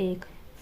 1,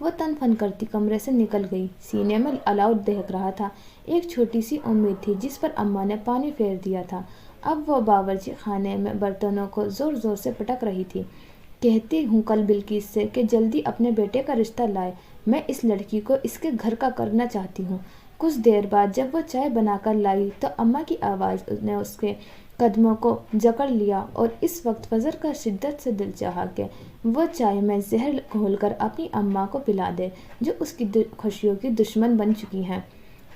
وہ تن فن کرتی کمرے سے نکل گئی۔ سینے میں الاؤ دہک رہا تھا۔ ایک چھوٹی سی امید تھی جس پر اماں نے پانی پھیر دیا تھا۔ اب وہ باورچی خانے میں برتنوں کو زور زور سے پٹک رہی تھی۔ کہتی ہوں کل بلقیس سے کہ جلدی اپنے بیٹے کا رشتہ لائے، میں اس لڑکی کو اس کے گھر کا کرنا چاہتی ہوں۔ کچھ دیر بعد جب وہ چائے بنا کر لائی تو اماں کی آواز نے اس کے قدموں کو جکڑ لیا، اور اس وقت فضر کا شدت سے دل چاہا کہ وہ چائے میں زہر گھول کر اپنی اماں کو پلا دے جو اس کی خوشیوں کی دشمن بن چکی ہیں۔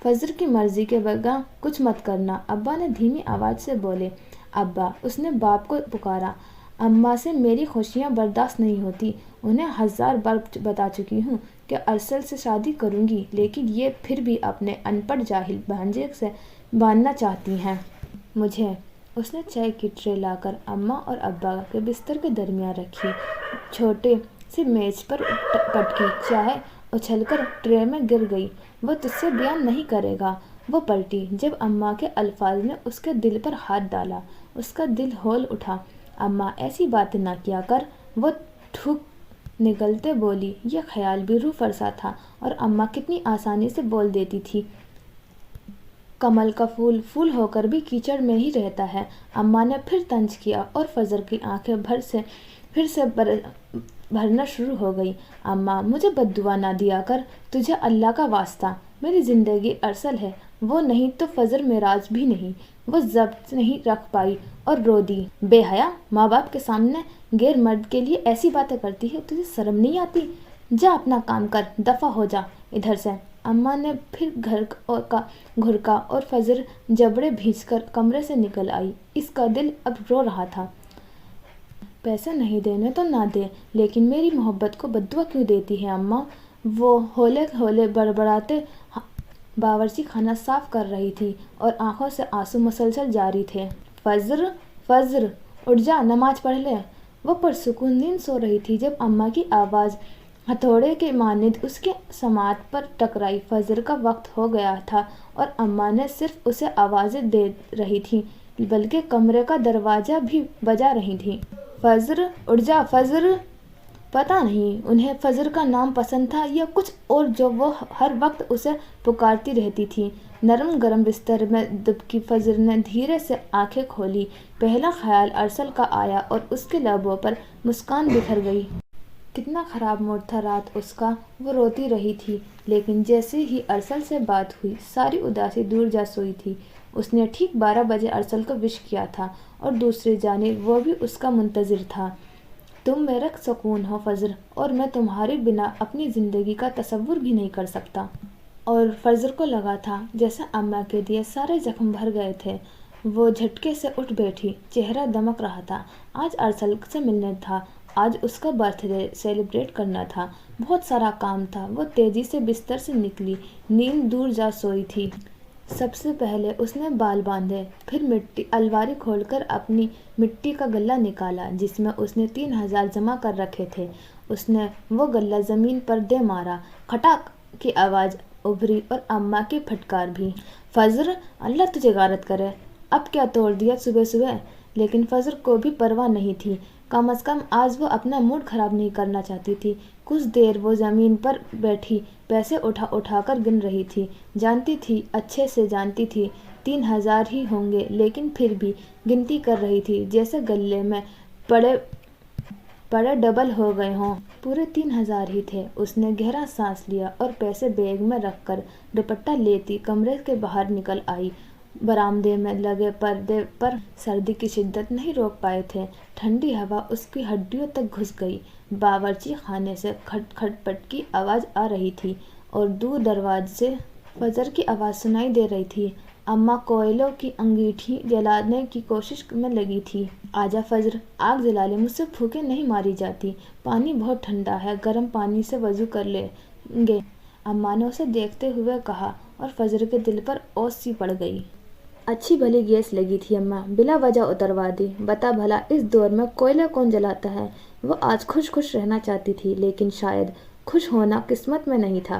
فضر کی مرضی کے بغیر کچھ مت کرنا، ابا نے دھیمی آواز سے بولے۔ ابا، اس نے باپ کو پکارا۔ اماں سے میری خوشیاں برداشت نہیں ہوتی، انہیں 1000 بار بتا چکی ہوں کہ ارسل سے شادی کروں گی، لیکن یہ پھر بھی اپنے ان پڑھ جاہل بھانجے سے باندھنا چاہتی ہیں مجھے۔ اس نے چائے کی ٹرے لا کر اماں اور ابا کے بستر کے درمیان رکھی۔ چھوٹے سی میز پر پٹکی چائے اچھل کر ٹرے میں گر گئی۔ وہ تجھ سے بیان نہیں کرے گا۔ وہ پلٹی جب اماں کے الفاظ نے اس کے دل پر ہاتھ ڈالا، اس کا دل ہول اٹھا۔ اماں، ایسی باتیں نہ کیا کر، وہ تھوک نگلتے بولی۔ یہ خیال بھی روح فرسا تھا، اور اماں کتنی آسانی سے بول دیتی تھی۔ کمل کا پھول پھول ہو کر بھی کیچڑ میں ہی رہتا ہے۔ اماں نے پھر طنز کیا اور فضر کی آنکھیں پھر سے بھرنا شروع ہو گئی۔ اماں، مجھے بد دعا نہ دیا کر، تجھے اللہ کا واسطہ، میری زندگی ارسل ہے، وہ نہیں تو فضر معراج بھی نہیں۔ وہ ضبط نہیں رکھ پائی اور رو دی۔ بے حیا، ماں باپ کے سامنے غیر مرد کے لیے ایسی باتیں کرتی ہے، تجھے شرم نہیں آتی؟ جا اپنا کام کر، دفع ہو جا ادھر سے۔ اماں نے پھر گھر کا گھرکا اور فضر جبڑے بھیج کر کمرے سے نکل آئی۔ اس کا دل اب رو رہا تھا۔ پیسے نہیں دینے تو نہ دے، لیکن میری محبت کو بددعا کیوں دیتی ہے اماں؟ وہ ہولے ہولے بڑبڑاتے باورچی خانہ صاف کر رہی تھی اور آنکھوں سے آنسو مسلسل جاری تھے۔ فضر، فضر، اٹھ جا، نماز پڑھ لے۔ وہ پرسکون نیند سو رہی تھی جب اماں کی آواز ہتھوڑے کے مانند اس کے سماعت پر ٹکرائی۔ فجر کا وقت ہو گیا تھا اور اماں نہ صرف اسے آوازیں دے رہی تھیں بلکہ کمرے کا دروازہ بھی بجا رہی تھیں۔ فجر، اٹھ جا فجر۔ پتہ نہیں انہیں فجر کا نام پسند تھا یا کچھ اور جو وہ ہر وقت اسے پکارتی رہتی تھی۔ نرم گرم بستر میں دبکی فجر نے دھیرے سے آنکھیں کھولی۔ پہلا خیال ارسل کا آیا اور اس کے لبوں پر مسکان بکھر گئی۔ کتنا خراب موڈ تھا رات اس کا۔ وہ روتی رہی تھی، لیکن جیسے ہی ارسل سے بات ہوئی ساری اداسی دور جا سوئی تھی۔ اس نے ٹھیک 12 بجے ارسل کو وش کیا تھا اور دوسری جانب وہ بھی اس کا منتظر تھا۔ تم میرا سکون ہو فجر، اور میں تمہارے بنا اپنی زندگی کا تصور بھی نہیں کر سکتا۔ اور فجر کو لگا تھا جیسے اماں کے دیے سارے زخم بھر گئے تھے۔ وہ جھٹکے سے اٹھ بیٹھی، چہرہ دمک رہا تھا۔ آج ارسل سے ملنا تھا، آج اس کا برتھ ڈے سیلیبریٹ کرنا تھا، بہت سارا کام تھا۔ وہ تیزی سے بستر سے نکلی، نیند دور جا سوئی تھی۔ سب سے پہلے اس نے بال باندھے، پھر الماری کھول کر اپنی مٹی کا غلہ نکالا جس میں اس نے 3000 جمع کر رکھے تھے۔ اس نے وہ غلہ زمین پر دے مارا، کھٹاک کی آواز ابھری اور اماں کی پھٹکار بھی۔ فجر، اللہ تجھے غارت کرے، اب کیا توڑ دیا صبح صبح؟ لیکن فجر کو بھی پرواہ نہیں تھی، کم از کم آج وہ اپنا موڈ خراب نہیں کرنا چاہتی تھی۔ کچھ دیر وہ زمین پر بیٹھی پیسے اٹھا اٹھا کر گن رہی تھی۔ جانتی تھی، اچھے سے جانتی تھی 3000 ہی ہوں گے، لیکن پھر بھی گنتی کر رہی تھی جیسے غلے میں پڑے ڈبل ہو گئے ہوں۔ پورے 3000 ہی تھے۔ اس نے گہرا سانس لیا اور پیسے بیگ میں رکھ کر دوپٹہ لیتی کمرے کے باہر نکل آئی۔ برآمدے میں لگے پردے پر سردی کی شدت نہیں روک پائے تھے، ٹھنڈی ہوا اس کی ہڈیوں تک گھس گئی۔ باورچی خانے سے کھٹ کھٹ پٹ کی آواز آ رہی تھی اور دور دروازے سے فجر کی آواز سنائی دے رہی تھی۔ اماں کوئلوں کی انگیٹھی جلانے کی کوشش میں لگی تھی۔ آجا فجر، آگ جلا لے، مجھ سے پھونکیں نہیں ماری جاتی، پانی بہت ٹھنڈا ہے، گرم پانی سے وضو کر لیں گے، اماں نے اسے دیکھتے ہوئے کہا، اور فجر کے دل پر اوس سی پڑ گئی۔ اچھی بھلی گیس لگی تھی اماں، بلا وجہ اتروا دی۔ بتا بھلا اس دور میں کوئلے کون جلاتا ہے؟ وہ آج خوش رہنا چاہتی تھی، لیکن شاید خوش ہونا قسمت میں نہیں تھا۔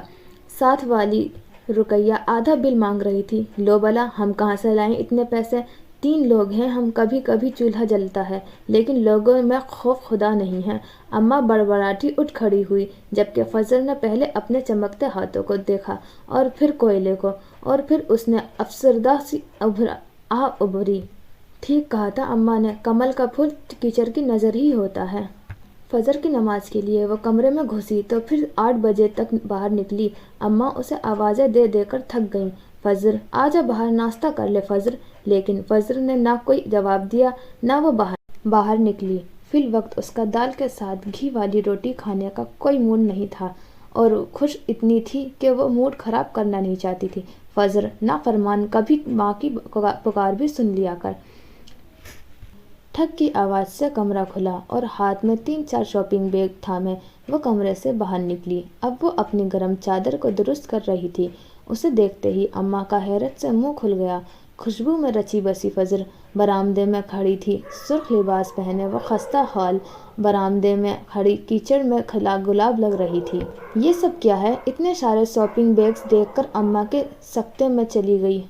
ساتھ والی رقیہ آدھا بل مانگ رہی تھی۔ لو بلا، ہم کہاں سے لائیں اتنے پیسے؟ 3 لوگ ہیں ہم، کبھی کبھی چولہا جلتا ہے لیکن لوگوں میں خوف خدا نہیں ہے۔ اماں بڑبڑاتی اٹھ کھڑی ہوئی، جبکہ فضل نے پہلے اپنے چمکتے ہاتھوں کو دیکھا اور پھر کوئلے کو، اور پھر اس نے افسردہ سی ابھری۔ ٹھیک کہا تھا اماں نے، کمل کا پھول کیچڑ کی نظر ہی ہوتا ہے۔ فجر کی نماز کے لیے وہ کمرے میں گھسی تو پھر 8 بجے تک باہر نکلی۔ اماں اسے آوازیں دے دے کر تھک گئیں۔ فجر، آجا باہر ناشتہ کر لے فجر۔ لیکن فجر نے نہ کوئی جواب دیا، نہ وہ باہر نکلی۔ فی الوقت اس کا دال کے ساتھ گھی والی روٹی کھانے کا کوئی موڈ نہیں تھا، اور خوش اتنی تھی کہ وہ موڈ خراب کرنا نہیں چاہتی تھی۔ فجر، نافرمان، کبھی ماں کی پکار بھی سن لیا کر۔ ٹھک کی آواز سے کمرہ کھلا اور ہاتھ میں 3-4 شاپنگ بیگ تھامے وہ کمرے سے باہر نکلی۔ اب وہ اپنی گرم چادر کو درست کر رہی تھی۔ اسے دیکھتے ہی اماں کا حیرت سے منہ کھل گیا۔ خوشبو میں رچی بسی فجر برآمدے میں کھڑی تھی۔ سرخ لباس پہنے وہ خستہ حال برآمدے میں کھڑی کیچڑ میں کھلا گلاب لگ رہی تھی۔ یہ سب کیا ہے؟ اتنے سارے شاپنگ بیگز دیکھ کر اماں کے سکتے میں چلی گئی۔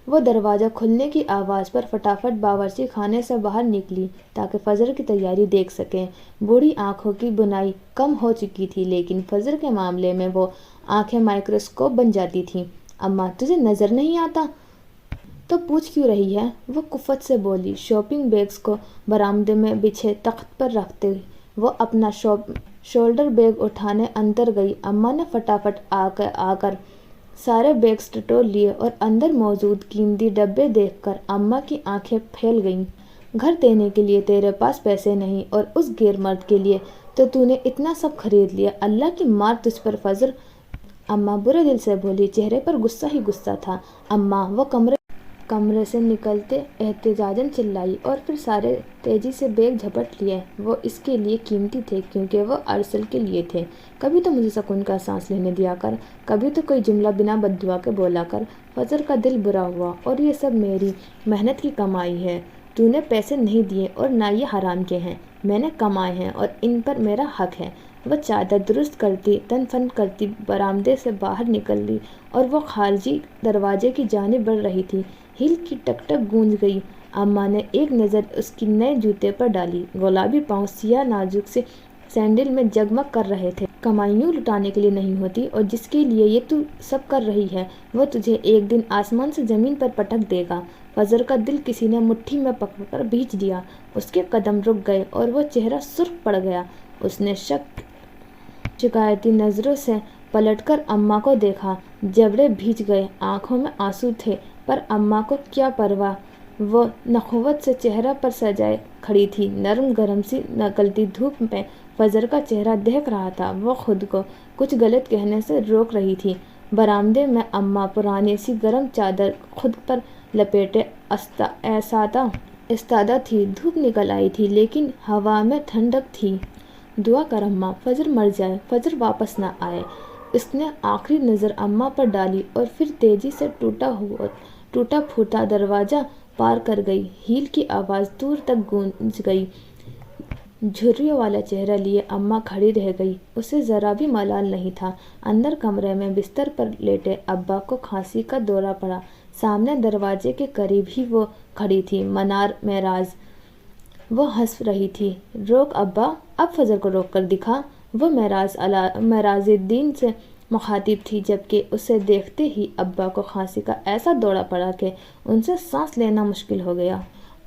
وہ دروازہ کھلنے کی آواز پر فٹافٹ باورچی خانے سے باہر نکلی تاکہ فجر کی تیاری دیکھ سکیں۔ بوڑھی آنکھوں کی بینائی کم ہو چکی تھی، لیکن فجر کے معاملے میں وہ آنکھیں مائکروسکوپ بن جاتی تھیں۔ اماں، تجھے نظر نہیں آتا تو پوچھ کیوں رہی ہے؟ وہ کفت سے بولی۔ شاپنگ بیگز کو برآمدے میں بچھے تخت پر رکھتے وہ اپنا شولڈر بیگ اٹھانے اندر گئی۔ اماں نے فٹافٹ آ کر سارے بیگز ٹٹول لیے اور اندر موجود قیمتی ڈبے دیکھ کر اماں کی آنکھیں پھیل گئیں۔ گھر دینے کے لیے تیرے پاس پیسے نہیں، اور اس غیر مرد کے لیے تو نے اتنا سب خرید لیا۔ اللہ کی مار تجھ پر فجر، اماں برے دل سے بولی، چہرے پر غصہ ہی غصہ تھا۔ اماں، وہ کمرے سے نکلتے احتجاجاً چلائی، اور پھر سارے تیزی سے بیگ جھپٹ لیے۔ وہ اس کے لیے قیمتی تھے کیونکہ وہ ارسل کے لیے تھے۔ کبھی تو مجھے سکون کا سانس لینے دیا کر، کبھی تو کوئی جملہ بنا بددعا کے بولا کر۔ فجر کا دل برا ہوا، اور یہ سب میری محنت کی کمائی ہے۔ تو نے پیسے نہیں دیے اور نہ یہ حرام کے ہیں، میں نے کمائے ہیں اور ان پر میرا حق ہے۔ وہ چادر درست کرتی تن فن کرتی برآمدے سے باہر نکلی اور وہ خارجی دروازے کی جانب بڑھ رہی تھی۔ ہیل کی ٹک ٹک گونج گئی۔ اماں نے ایک نظر اس کی نئے جوتے پر ڈالی۔ گلابی پاؤں سیاہ نازک سے سینڈل میں جگمگ کر رہے تھے۔ کمائی یوں لٹانے کے لیے نہیں ہوتی، اور جس کے لیے یہ تو سب کر رہی ہے وہ تجھے ایک دن آسمان سے زمین پر پٹک دے گا۔ فجر کا دل کسی نے مٹھی میں پکڑ کر بھینچ دیا۔ اس کے قدم رک گئے اور وہ چہرہ سرخ پڑ گیا۔ اس نے شکایتی نظروں سے پلٹ کر اماں کو دیکھا۔ جبڑے بھیج گئے، آنکھوں میں آنسو تھے، پر اماں کو کیا پرواہ۔ وہ نخوت سے چہرہ پر سجائے کھڑی تھی۔ نرم گرم سی نکلتی دھوپ میں فجر کا چہرہ دہک رہا تھا۔ وہ خود کو کچھ غلط کہنے سے روک رہی تھی۔ برآمدے میں اماں پرانی سی گرم چادر خود پر لپیٹے ایستادہ تھی۔ دھوپ نکل آئی تھی لیکن ہوا میں ٹھنڈک تھی۔ دعا کر اماں، فجر مر جائے، فجر واپس نہ آئے۔ اس نے آخری نظر اماں پر ڈالی اور پھر تیزی سے ٹوٹا پھوٹا دروازہ پار کر گئی۔ ہیل کی آواز دور تک گونج گئی۔ جھریوں والا چہرہ لیے اماں کھڑی رہ گئی۔ اسے ذرا بھی ملال نہیں تھا۔ اندر کمرے میں بستر پر لیٹے ابا کو کھانسی کا دورہ پڑا۔ سامنے دروازے کے قریب ہی وہ کھڑی تھی منار معراج۔ وہ ہنس رہی تھی۔ روک ابا، اب فجر کو روک کر دکھا۔ وہ معراج الدین سے مخاطب تھی، جبکہ اسے دیکھتے ہی ابا کو کھانسی کا ایسا دورہ پڑا کہ ان سے سانس لینا مشکل ہو گیا۔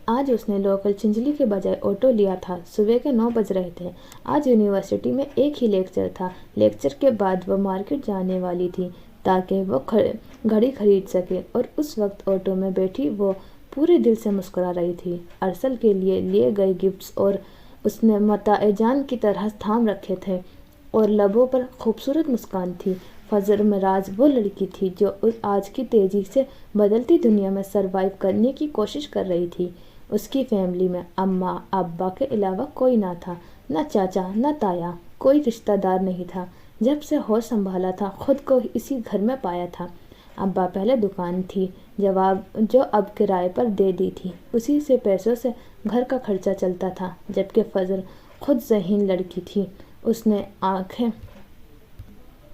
آج اس نے لوکل چنچلی کے بجائے آٹو لیا تھا۔ صبح کے 9 بج رہے تھے۔ آج یونیورسٹی میں ایک ہی لیکچر تھا۔ لیکچر کے بعد وہ مارکیٹ جانے والی تھی تاکہ وہ گھڑی خرید سکے، اور اس وقت آٹو میں بیٹھی وہ پورے دل سے مسکرا رہی تھی۔ ارسل کے لیے گئے گفٹس اور اس نے متاع جان کی طرح تھام رکھے تھے، اور لبوں پر خوبصورت مسکان تھی۔ فجر معراج وہ لڑکی تھی جو آج کی تیزی سے بدلتی دنیا میں سروائیو کرنے کی کوشش کر رہی تھی۔ اس کی فیملی میں اماں ابا کے علاوہ کوئی نہ تھا، نہ چاچا نہ تایا، کوئی رشتہ دار نہیں تھا۔ جب سے ہوش سنبھالا تھا خود کو اسی گھر میں پایا تھا۔ ابا پہلے دکان تھی جو اب کرائے پر دے دی تھی، اسی سے پیسوں سے گھر کا خرچہ چلتا تھا، جبکہ فجر خود ذہین لڑکی تھی۔ اس نے آنکھیں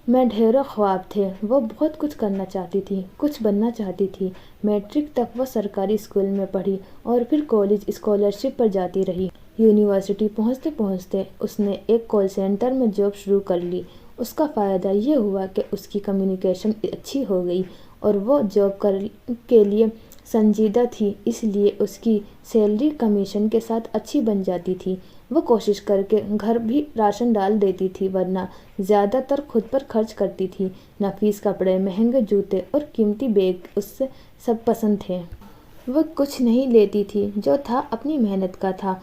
میں ڈھیروں خواب تھے، وہ بہت کچھ کرنا چاہتی تھی، کچھ بننا چاہتی تھی۔ میٹرک تک وہ سرکاری اسکول میں پڑھی اور پھر کالج اسکالرشپ پر جاتی رہی۔ یونیورسٹی پہنچتے پہنچتے اس نے ایک کال سینٹر میں جاب شروع کر لی۔ اس کا فائدہ یہ ہوا کہ اس کی کمیونیکیشن اچھی ہو گئی اور وہ جاب کے لیے سنجیدہ تھی، اس لیے اس کی سیلری کمیشن کے ساتھ اچھی بن جاتی تھی۔ وہ کوشش کر کے گھر بھی راشن ڈال دیتی تھی، ورنہ زیادہ تر خود پر خرچ کرتی تھی۔ نفیس کپڑے، مہنگے جوتے اور قیمتی بیگ اسے سب پسند تھے۔ وہ کچھ نہیں لیتی تھی، جو تھا اپنی محنت کا تھا۔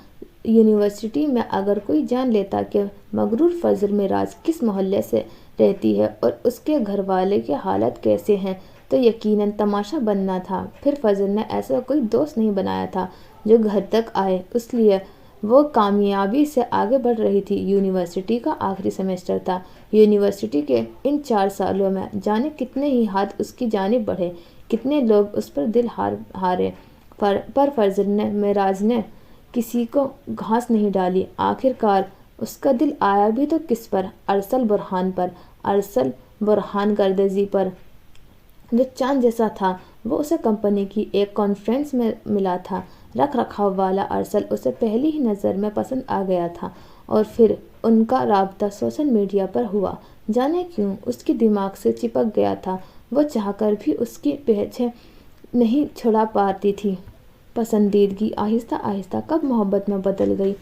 یونیورسٹی میں اگر کوئی جان لیتا کہ مغرور فضل معراج کس محلے سے رہتی ہے اور اس کے گھر والے کے حالات کیسے ہیں تو یقیناً تماشا بننا تھا۔ پھر فضل نے ایسا کوئی دوست نہیں بنایا تھا جو گھر تک آئے، اس لیے وہ کامیابی سے آگے بڑھ رہی تھی۔ یونیورسٹی کا آخری سیمسٹر تھا۔ یونیورسٹی کے ان 4 سالوں میں جانے کتنے ہی ہاتھ اس کی جانب بڑھے، کتنے لوگ اس پر دل ہارے، پر فضل نے معراج نے کسی کو گھاس نہیں ڈالی۔ آخر کار اس کا دل آیا بھی تو کس پر؟ ارسل برہان پر۔ ارسل برہان گردیزی پر، جو چاند جیسا تھا۔ وہ اسے کمپنی کی ایک کانفرنس میں ملا تھا۔ رکھ رکھاؤ والا ارسل اسے پہلی ہی نظر میں پسند آ گیا تھا اور پھر ان کا رابطہ سوشل میڈیا پر ہوا۔ جانے کیوں اس کے دماغ سے چپک گیا تھا، وہ چاہ کر بھی اس کی پیچھے نہیں چھڑا پاتی تھی۔ پسندیدگی آہستہ آہستہ کب محبت میں بدل گئی،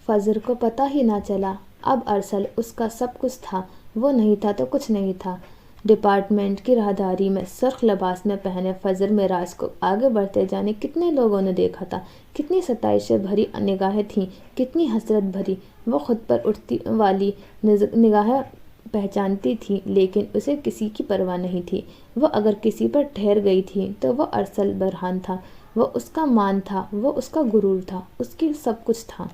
فضل کو پتہ ہی نہ چلا۔ اب ارسل اس کا سب کچھ تھا، وہ نہیں تھا تو کچھ نہیں تھا۔ ڈپارٹمنٹ کی راہداری میں سرخ لباس میں پہنے فضل معراج کو آگے بڑھتے جانے کتنے لوگوں نے دیکھا تھا، کتنی ستائش سے بھری نگاہیں تھیں، کتنی حسرت بھری۔ وہ خود پر اٹھتی والی نگاہیں پہچانتی تھی، لیکن اسے کسی کی پرواہ نہیں تھی۔ وہ اگر کسی پر ٹھہر گئی تھی تو وہ ارسل برہان تھا۔ وہ اس کا مان تھا، وہ اس کا غرور تھا، اس کی سب کچھ تھا۔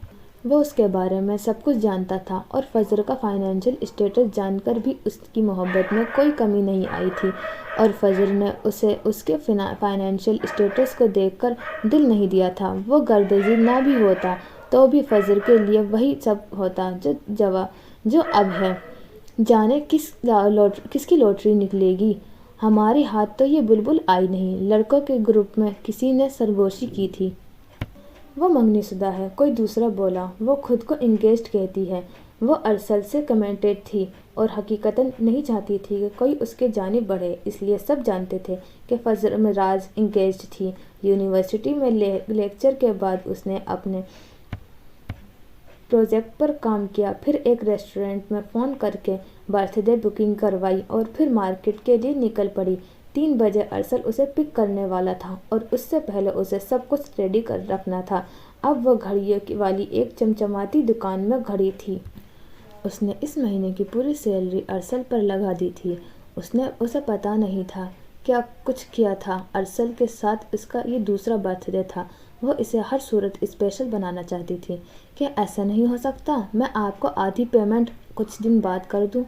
وہ اس کے بارے میں سب کچھ جانتا تھا اور فضل کا فائنینشیل اسٹیٹس جان کر بھی اس کی محبت میں کوئی کمی نہیں آئی تھی، اور فضل نے اسے اس کے فائنینشیل اسٹیٹس کو دیکھ کر دل نہیں دیا تھا۔ وہ گردیزی نہ بھی ہوتا تو بھی فضل کے لیے وہی سب ہوتا جو اب ہے۔ جانے کس کی لاٹری نکلے گی، ہمارے ہاتھ تو یہ بلبل آئی نہیں۔ لڑکوں کے گروپ میں کسی نے سرگوشی کی تھی۔ وہ منگنی شدہ ہے، کوئی دوسرا بولا۔ وہ خود کو انگیجڈ کہتی ہے۔ وہ ارسل سے کمیٹڈ تھی اور حقیقتاً نہیں چاہتی تھی کہ کوئی اس کے جانب بڑھے، اس لیے سب جانتے تھے کہ فضل معراج انگیجڈ تھی۔ یونیورسٹی میں لیکچر کے بعد اس نے اپنے پروجیکٹ پر کام کیا، پھر ایک ریسٹورنٹ میں فون کر کے برتھ ڈے بکنگ کروائی اور پھر مارکیٹ کے لیے نکل پڑی۔ 3 بجے ارسل اسے پک کرنے والا تھا اور اس سے پہلے اسے سب کچھ ریڈی کر رکھنا تھا۔ اب وہ گھڑیوں والی ایک چمچماتی دکان میں کھڑی تھی۔ اس نے اس مہینے کی پوری سیلری ارسل پر لگا دی تھی۔ اسے پتہ نہیں تھا کیا کچھ کیا تھا۔ ارسل کے ساتھ اس کا یہ دوسرا برتھ ڈے تھا۔ وہ اسے ہر صورت اسپیشل بنانا چاہتی تھی۔ کیا ایسا نہیں ہو سکتا، میں آپ کو آدھی پیمنٹ کچھ دن بعد کر دوں؟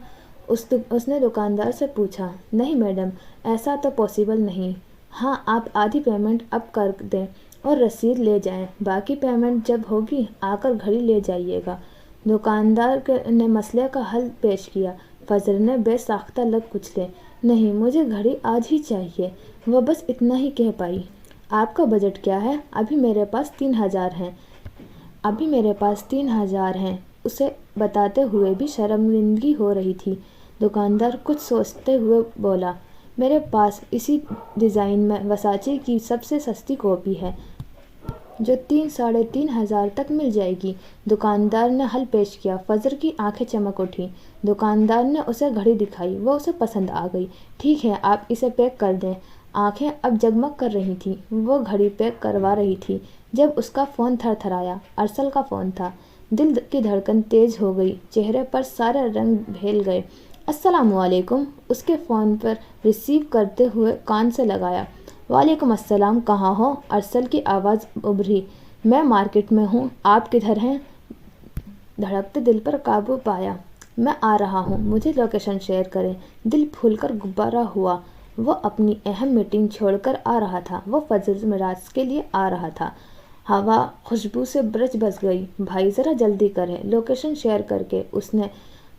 اس نے دکاندار سے پوچھا۔ نہیں میڈم، ایسا تو پاسبل نہیں۔ ہاں، آپ آدھی پیمنٹ اب کر دیں اور رسید لے جائیں، باقی پیمنٹ جب ہوگی آ کر گھڑی لے جائیے گا۔ دکاندار نے مسئلے کا حل پیش کیا۔ فضل نے بے ساختہ لب کچلے۔ نہیں، مجھے گھڑی آج ہی چاہیے۔ وہ بس اتنا ہی کہہ پائی۔ آپ کا بجٹ کیا ہے؟ ابھی میرے پاس 3000 ہیں۔ اسے بتاتے ہوئے بھی شرمندگی ہو رہی تھی۔ دکاندار کچھ سوچتے ہوئے بولا، میرے پاس اسی ڈیزائن میں ورساچے کی سب سے سستی کاپی ہے جو 3,500 3,000 تک مل جائے گی۔ دکاندار نے حل پیش کیا۔ فضل کی آنکھیں چمک اٹھیں۔ دکاندار نے اسے گھڑی دکھائی، وہ اسے پسند آ گئی۔ ٹھیک ہے، آپ اسے پیک کر دیں۔ آنکھیں اب جگمگ کر رہی تھیں۔ وہ گھڑی پیک کروا رہی تھی جب اس کا فون تھر تھرایا۔ ارسل کا فون تھا۔ دل کی دھڑکن تیز ہو گئی، چہرے پر سارے رنگ پھیل گئے۔ السلام علیکم، اس کے فون پر ریسیو کرتے ہوئے کان سے لگایا۔ وعلیکم السلام، کہاں ہو؟ ارسل کی آواز ابھری۔ میں مارکیٹ میں ہوں، آپ کدھر ہیں؟ دھڑکتے دل پر قابو پایا۔ میں آ رہا ہوں، مجھے لوکیشن شیئر کریں۔ دل پھول کر غبارہ ہوا۔ وہ اپنی اہم میٹنگ چھوڑ کر آ رہا تھا، وہ فضل معراج کے لیے آ رہا تھا۔ ہوا خوشبو سے برج بس گئی۔ بھائی ذرا جلدی کریں، لوکیشن شیئر کر کے اس نے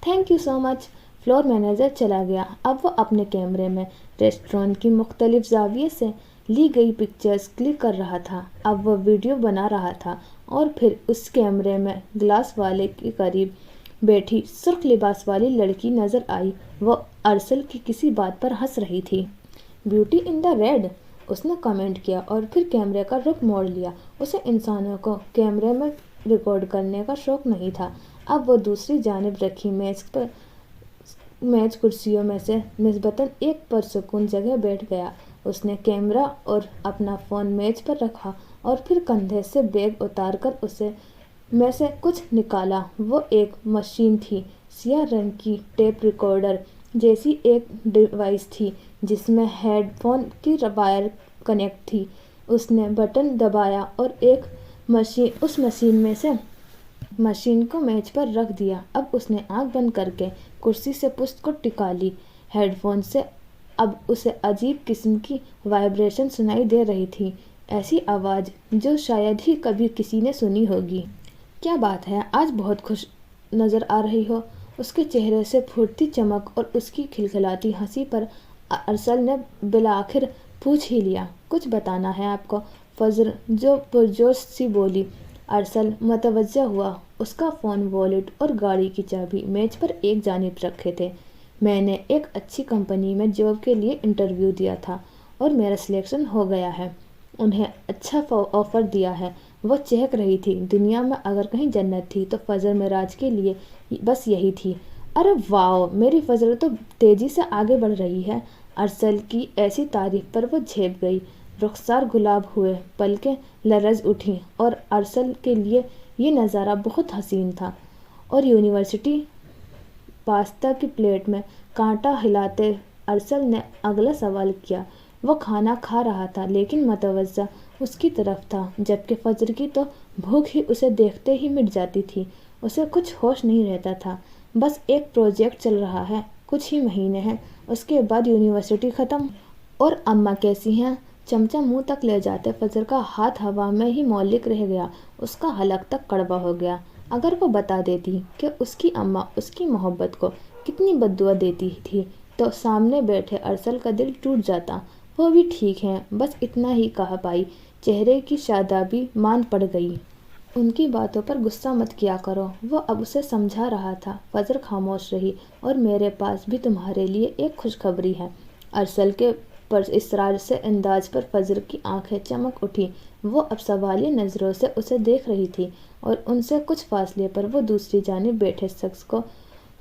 thank you so much. Floor manager چلا گیا۔ اب وہ اپنے کیمرے میں ریسٹورینٹ کی مختلف زاویے سے لی گئی پکچرز کلک کر رہا تھا۔ اب وہ ویڈیو بنا رہا تھا اور پھر اس کیمرے میں گلاس والے کے قریب بیٹھی سرخ لباس والی لڑکی نظر آئی۔ وہ ارسل کی کسی بات پر ہنس رہی تھی۔ بیوٹی ان دا ریڈ، اس نے کمنٹ کیا اور پھر کیمرے کا رخ موڑ لیا۔ اسے انسانوں کو کیمرے میں ریکارڈ کرنے کا شوق نہیں تھا۔ اب وہ دوسری جانب رکھی میز کرسیوں میں سے نسبتاً ایک پرسکون جگہ بیٹھ گیا۔ اس نے کیمرہ اور اپنا فون میز پر رکھا اور پھر کندھے سے بیگ اتار کر اسے میں سے کچھ نکالا۔ وہ ایک مشین تھی، سیاہ رنگ کی ٹیپ ریکارڈر جیسی ایک ڈیوائس تھی جس میں ہیڈ فون کی وائر کنیکٹ تھی۔ اس نے بٹن دبایا اور اس مشین میں سے مشین کو میز پر رکھ دیا۔ اب اس نے آنکھ بند کر کے کرسی سے پشت کو ٹکا لی۔ ہیڈ فون سے اب اسے عجیب قسم کی وائبریشن سنائی دے رہی تھی، ایسی آواز جو شاید ہی کبھی کسی نے سنی ہوگی۔ کیا بات ہے، آج بہت خوش نظر آ رہی ہو۔ اس کے چہرے سے پھوٹتی چمک اور اس کی کھلکھلاتی ہنسی پر ارسل نے بالآخر پوچھ ہی لیا، کچھ بتانا ہے آپ کو؟ فضر جو پرجوش سی بولی۔ ارسل متوجہ ہوا۔ اس کا فون، والیٹ اور گاڑی کی چابی میز پر ایک جانب رکھے تھے۔ میں نے ایک اچھی کمپنی میں جاب کے لیے انٹرویو دیا تھا اور میرا سلیکشن ہو گیا ہے۔ انہیں اچھا آفر دیا ہے۔ وہ چہک رہی تھی۔ دنیا میں اگر کہیں جنت تھی تو فضر معراج کے لیے بس یہی تھی۔ ارے واو، میری فضر تو تیزی سے آگے بڑھ رہی ہے۔ ارسل کی ایسی تعریف پر وہ جھپ گئی۔ رخسار گلاب ہوئے، پلکیں لرز اٹھیں اور ارسل کے لیے یہ نظارہ بہت حسین تھا۔ اور یونیورسٹی؟ پاستا کی پلیٹ میں کانٹا ہلاتے ارسل نے اگلا سوال کیا۔ وہ کھانا کھا رہا تھا لیکن متوجہ اس کی طرف تھا، جبکہ فجر کی تو بھوک ہی اسے دیکھتے ہی مٹ جاتی تھی۔ اسے کچھ ہوش نہیں رہتا تھا۔ بس ایک پروجیکٹ چل رہا ہے، کچھ ہی مہینے ہیں، اس کے بعد یونیورسٹی ختم۔ اور اماں کیسی ہیں؟ چمچہ منہ تک لے جاتے فجر کا ہاتھ ہوا میں ہی معلق رہ گیا۔ اس کا حلق تک کڑوا ہو گیا۔ اگر وہ بتا دیتی کہ اس کی اماں اس کی محبت کو کتنی بد دعا دیتی تھی تو سامنے بیٹھے ارسل کا دل ٹوٹ جاتا۔ وہ بھی ٹھیک ہیں، بس اتنا ہی کہہ پائی۔ چہرے کی شادابی مان پڑ گئی۔ ان کی باتوں پر غصہ مت کیا کرو، وہ اب اسے سمجھا رہا تھا۔ فجر خاموش رہی۔ اور میرے پاس بھی تمہارے لیے ایک خوشخبری ہے۔ ارسل کے پراسرار سے انداز پر فجر کی آنکھیں چمک اٹھیں۔ وہ اب سوالیہ نظروں سے اسے دیکھ رہی تھی اور ان سے کچھ فاصلے پر وہ دوسری جانب بیٹھے شخص کو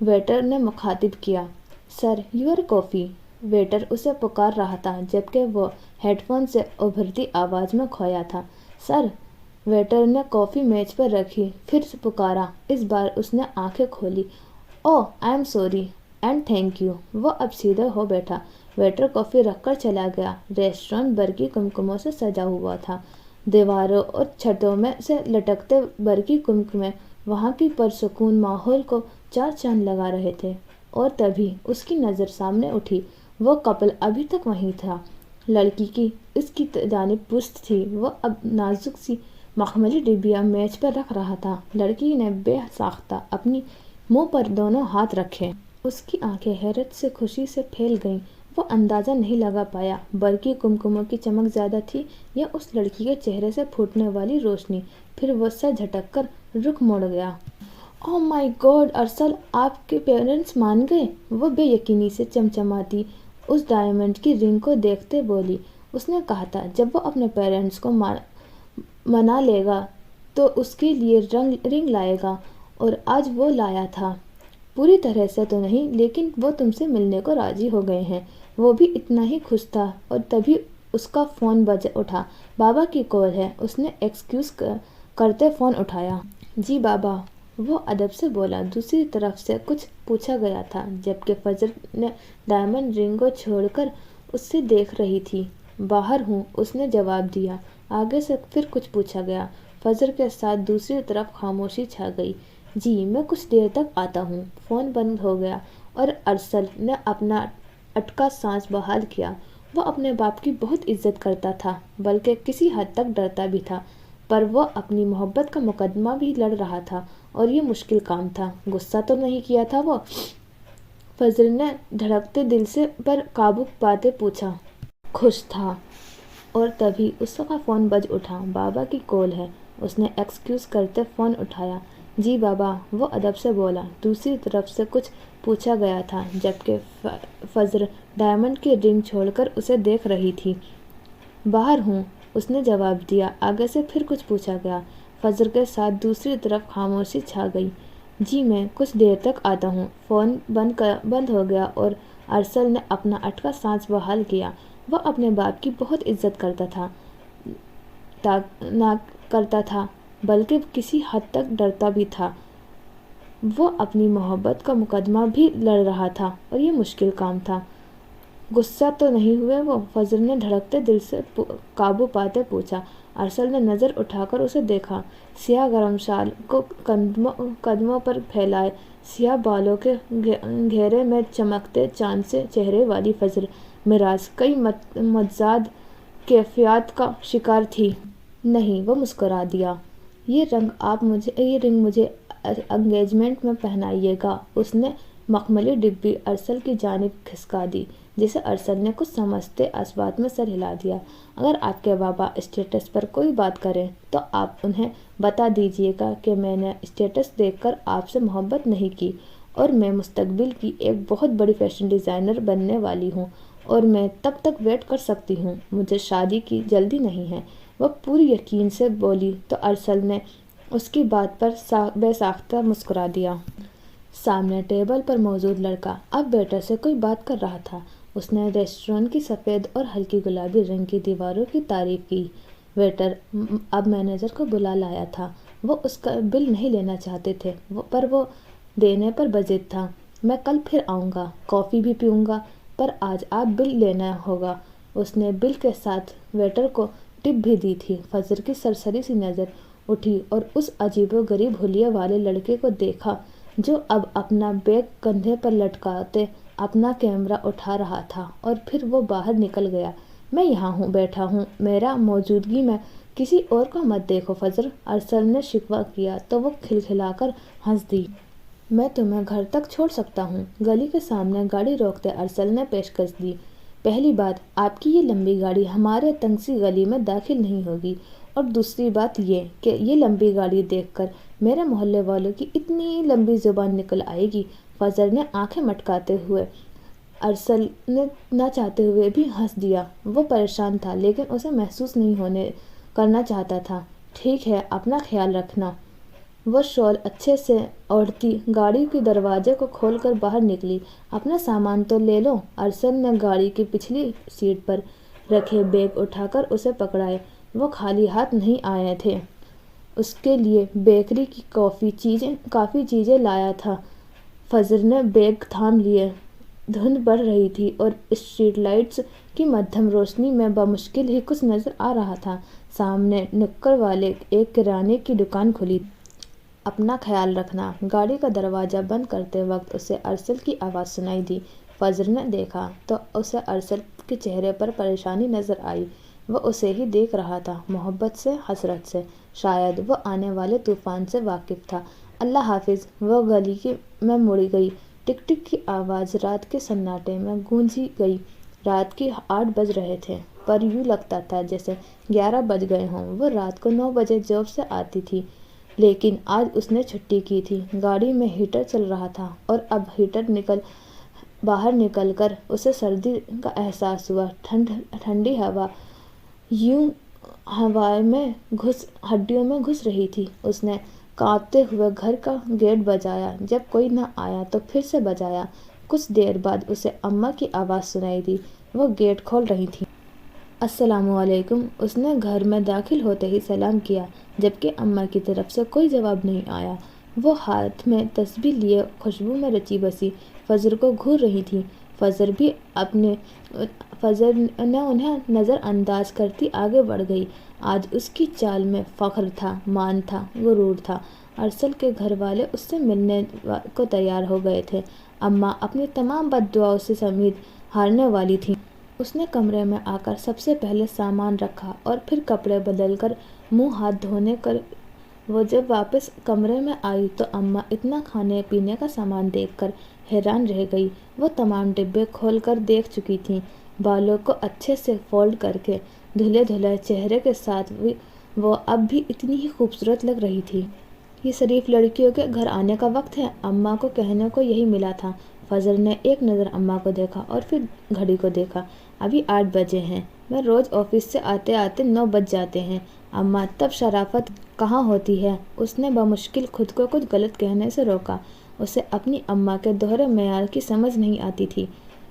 ویٹر نے مخاطب کیا۔ سر، یور کافی۔ ویٹر اسے پکار رہا تھا جبکہ وہ ہیڈ فون سے ابھرتی آواز میں کھویا تھا۔ سر۔ ویٹر نے کافی میز پر رکھی، پھر پکارا۔ اس بار اس نے آنکھیں کھولی۔ Oh, I am sorry and thank you. وہ اب سیدھا ہو بیٹھا۔ ویٹر کافی رکھ کر چلا گیا۔ ریسٹورانٹ برقی کمکموں سے سجا ہوا تھا۔ دیواروں اور چھتوں میں سے لٹکتے برقی کمکمے وہاں کی پرسکون ماحول کو چار چاند لگا رہے تھے۔ اور تبھی اس کی نظر سامنے اٹھی۔ وہ کپل ابھی تک وہیں تھا۔ لڑکی کی اس کی جانب پشت تھی۔ وہ اب نازک سی مخملی ڈبیا میز پر رکھ رہا تھا۔ لڑکی نے بے ساختہ اپنی منہ پر دونوں ہاتھ رکھے۔ اس کی آنکھیں حیرت سے خوشی سے پھیل گئیں۔ وہ اندازہ نہیں لگا پایا برقی کمکموں کی چمک زیادہ تھی یا اس لڑکی کے چہرے سے پھوٹنے والی روشنی۔ پھر وہ سر جھٹک کر رخ موڑ گیا۔ اوہ مائی گاڈ ارسل، آپ کے پیرنٹس مان گئے؟ وہ بے یقینی سے چمچماتی اس ڈائمنڈ کی رنگ کو دیکھتے بولی۔ اس نے کہا تھا جب وہ اپنے پیرنٹس کو منا لے گا تو اس کے لیے رنگ لائے گا، اور آج وہ لایا تھا۔ پوری طرح سے تو نہیں، لیکن وہ تم سے ملنے کو راضی ہو گئے ہیں۔ وہ بھی اتنا ہی خوش تھا اور تبھی اس کا فون بج اٹھا۔ بابا کی کال ہے۔ اس نے ایکسکیوز کرتے فون اٹھایا۔ جی بابا، وہ ادب سے بولا۔ دوسری طرف سے کچھ پوچھا گیا تھا جبکہ فجر نے ڈائمنڈ رنگ کو چھوڑ کر اس سے دیکھ رہی تھی۔ باہر ہوں، اس نے جواب دیا۔ آگے سے پھر کچھ پوچھا گیا۔ فجر کے ساتھ دوسری طرف خاموشی چھا گئی۔ جی، میں کچھ دیر تک آتا ہوں۔ فون بند ہو گیا اور ارسل نے اپنا اٹکا سانس بحال کیا۔ وہ اپنے باپ کی بہت عزت کرتا تھا، بلکہ کسی حد تک ڈرتا بھی تھا، پر وہ اپنی محبت کا مقدمہ بھی لڑ رہا تھا اور یہ مشکل کام تھا۔ غصہ تو نہیں کیا تھا وہ؟ فضل نے دھڑکتے دل سے پر قابو پاتے پوچھا۔ خوش تھا۔ اور تبھی اس کا فون بج اٹھا۔ بابا کی کال ہے۔ اس نے ایکسکیوز کرتے فون اٹھایا۔ جی بابا، وہ ادب سے بولا۔ دوسری طرف سے کچھ پوچھا گیا تھا، جبکہ فضل ڈائمنڈ کی رنگ چھوڑ کر اسے دیکھ رہی تھی۔ باہر ہوں، اس نے جواب دیا۔ آگے سے پھر کچھ پوچھا گیا۔ فضل کے ساتھ دوسری طرف خاموشی چھا گئی۔ جی میں کچھ دیر تک آتا ہوں۔ فون بند ہو گیا اور ارسل نے اپنا اٹکا سانس بحال کیا۔ وہ اپنے باپ کی بہت عزت کرتا تھا بلکہ کسی حد تک ڈرتا بھی تھا۔ وہ اپنی محبت کا مقدمہ بھی لڑ رہا تھا اور یہ مشکل کام تھا۔ غصہ تو نہیں ہوئے وہ؟ فضل نے دھڑکتے دل سے قابو پاتے پوچھا۔ ارسل نے نظر اٹھا کر اسے دیکھا۔ سیاہ گرم شال کو قدموں پر پھیلائے، سیاہ بالوں کے گھیرے میں چمکتے چاند سے چہرے والی فضل مراز کئی متضاد کیفیات کا شکار تھی۔ نہیں، وہ مسکرا دیا۔ یہ رنگ مجھے انگیجمنٹ میں پہنائیے گا۔ اس نے مخملی ڈبی ارسل کی جانب کھسکا دی، جسے ارسل نے کچھ سمجھتے اس بات میں سر ہلا دیا۔ اگر آپ کے بابا اسٹیٹس پر کوئی بات کریں تو آپ انہیں بتا دیجیے گا کہ میں نے اسٹیٹس دیکھ کر آپ سے محبت نہیں کی، اور میں مستقبل کی ایک بہت بڑی فیشن ڈیزائنر بننے والی ہوں، اور میں تب تک ویٹ کر سکتی ہوں۔ مجھے شادی کی جلدی نہیں ہے۔ وہ پوری یقین سے بولی تو ارسل نے اس کی بات پر بے ساختہ مسکرا دیا۔ سامنے ٹیبل پر موجود لڑکا اب ویٹر سے کوئی بات کر رہا تھا۔ اس نے ریسٹورانٹ کی سفید اور ہلکی گلابی رنگ کی دیواروں کی تعریف کی۔ ویٹر اب مینیجر کو بلا لایا تھا۔ وہ اس کا بل نہیں لینا چاہتے تھے، پر وہ دینے پر بضد تھا۔ میں کل پھر آؤں گا، کافی بھی پیوں گا، پر آج آپ بل لینا ہوگا۔ اس نے بل کے ساتھ ویٹر کو ٹپ بھی دی تھی۔ فضل کی سرسری سی نظر اٹھی اور اس عجیب و غریب حلیے والے لڑکے کو دیکھا جو اب اپنا بیگ کندھے پر لٹکاتے اپنا کیمرہ اٹھا رہا تھا، اور پھر وہ باہر نکل گیا۔ میں یہاں بیٹھا ہوں، میرا موجودگی میں کسی اور کو مت دیکھو فضل، ارسل نے شکوہ کیا تو وہ کھلکھلا کر ہنس دی۔ میں تمہیں گھر تک چھوڑ سکتا ہوں۔ گلی کے سامنے گاڑی روکتے ارسل نے پیشکش دی۔ پہلی بات، آپ کی یہ لمبی گاڑی ہمارے تنگ سی گلی میں داخل نہیں ہوگی، اور دوسری بات یہ کہ یہ لمبی گاڑی دیکھ کر میرے محلے والوں کی اتنی لمبی زبان نکل آئے گی۔ فضل نے آنکھیں مٹکاتے ہوئے ارسل نے نہ چاہتے ہوئے بھی ہنس دیا۔ وہ پریشان تھا لیکن اسے محسوس نہیں کرنا چاہتا تھا۔ ٹھیک ہے، اپنا خیال رکھنا۔ وہ شال اچھے سے اوڑھتی گاڑی کے دروازے کو کھول کر باہر نکلی۔ اپنا سامان تو لے لو۔ ارسل نے گاڑی کی پچھلی سیٹ پر رکھے بیگ اٹھا کر اسے پکڑائے۔ وہ خالی ہاتھ نہیں آئے تھے، اس کے لیے بیکری کی کافی چیزیں لایا تھا۔ فضل نے بیگ تھام لیے۔ دھند بڑھ رہی تھی اور اسٹریٹ لائٹس کی مدھم روشنی میں بمشکل ہی کچھ نظر آ رہا تھا۔ سامنے نکڑ والے ایک کرانے کی دکان کھلی تھی۔ اپنا خیال رکھنا۔ گاڑی کا دروازہ بند کرتے وقت اسے ارسل کی آواز سنائی دی۔ فضل نے دیکھا تو اسے ارسل کے چہرے پر پریشانی نظر آئی۔ وہ اسے ہی دیکھ رہا تھا، محبت سے، حسرت سے۔ شاید وہ آنے والے طوفان سے واقف تھا۔ اللہ حافظ۔ وہ گلی میں مڑ گئی۔ ٹک ٹک کی آواز رات کے سناٹے میں گونجی گئی۔ رات کے 8 بج رہے تھے، پر یوں لگتا تھا جیسے 11 بج گئے ہوں۔ وہ رات کو 9 بجے جاب سے آتی تھی، لیکن آج اس نے چھٹی کی تھی۔ گاڑی میں ہیٹر چل رہا تھا اور اب ہیٹر باہر نکل کر اسے سردی کا احساس ہوا۔ ٹھنڈی ہوا یوں ہڈیوں میں گھس رہی تھی۔ اس نے کانپتے ہوئے گھر کا گیٹ بجایا۔ جب کوئی نہ آیا تو پھر سے بجایا۔ کچھ دیر بعد اسے اماں کی آواز سنائی دی۔ وہ گیٹ کھول رہی تھیں۔ السلام علیکم۔ اس نے گھر میں داخل ہوتے ہی سلام کیا، جبکہ اماں کی طرف سے کوئی جواب نہیں آیا۔ وہ ہاتھ میں تسبیح لیے خوشبو میں رچی بسی فضل کو گھور رہی تھی۔ فضل نے انہیں نظر انداز کرتی آگے بڑھ گئی۔ آج اس کی چال میں فخر تھا، مان تھا، غرور تھا۔ ارسل کے گھر والے اس سے ملنے کو تیار ہو گئے تھے۔ اماں اپنی تمام بد دعاؤں سے امید ہارنے والی تھیں۔ اس نے کمرے میں آ کر سب سے پہلے سامان رکھا اور پھر کپڑے بدل کر منہ ہاتھ دھونے وہ جب واپس کمرے میں آئی تو اماں اتنا کھانے پینے کا سامان دیکھ کر حیران رہ گئی۔ وہ تمام ڈبے کھول کر دیکھ چکی تھیں، بالوں کو اچھے سے فولڈ کر کے دھلے دھلے چہرے کے ساتھ وہ اب بھی اتنی ہی خوبصورت لگ رہی تھی۔ یہ شریف لڑکیوں کے گھر آنے کا وقت ہے، اماں کو کہنے کو یہی ملا تھا۔ فضل نے ایک نظر اماں کو دیکھا اور پھر گھڑی کو دیکھا۔ ابھی 8 بجے ہیں، میں روز آفس سے آتے آتے 9 بج جاتے ہیں۔ اماں تب شرافت کہاں ہوتی ہے؟ اس نے بمشکل خود کو کچھ غلط کہنے سے روکا۔ اسے اپنی اماں کے دوہرے معیار کی سمجھ نہیں آتی تھی۔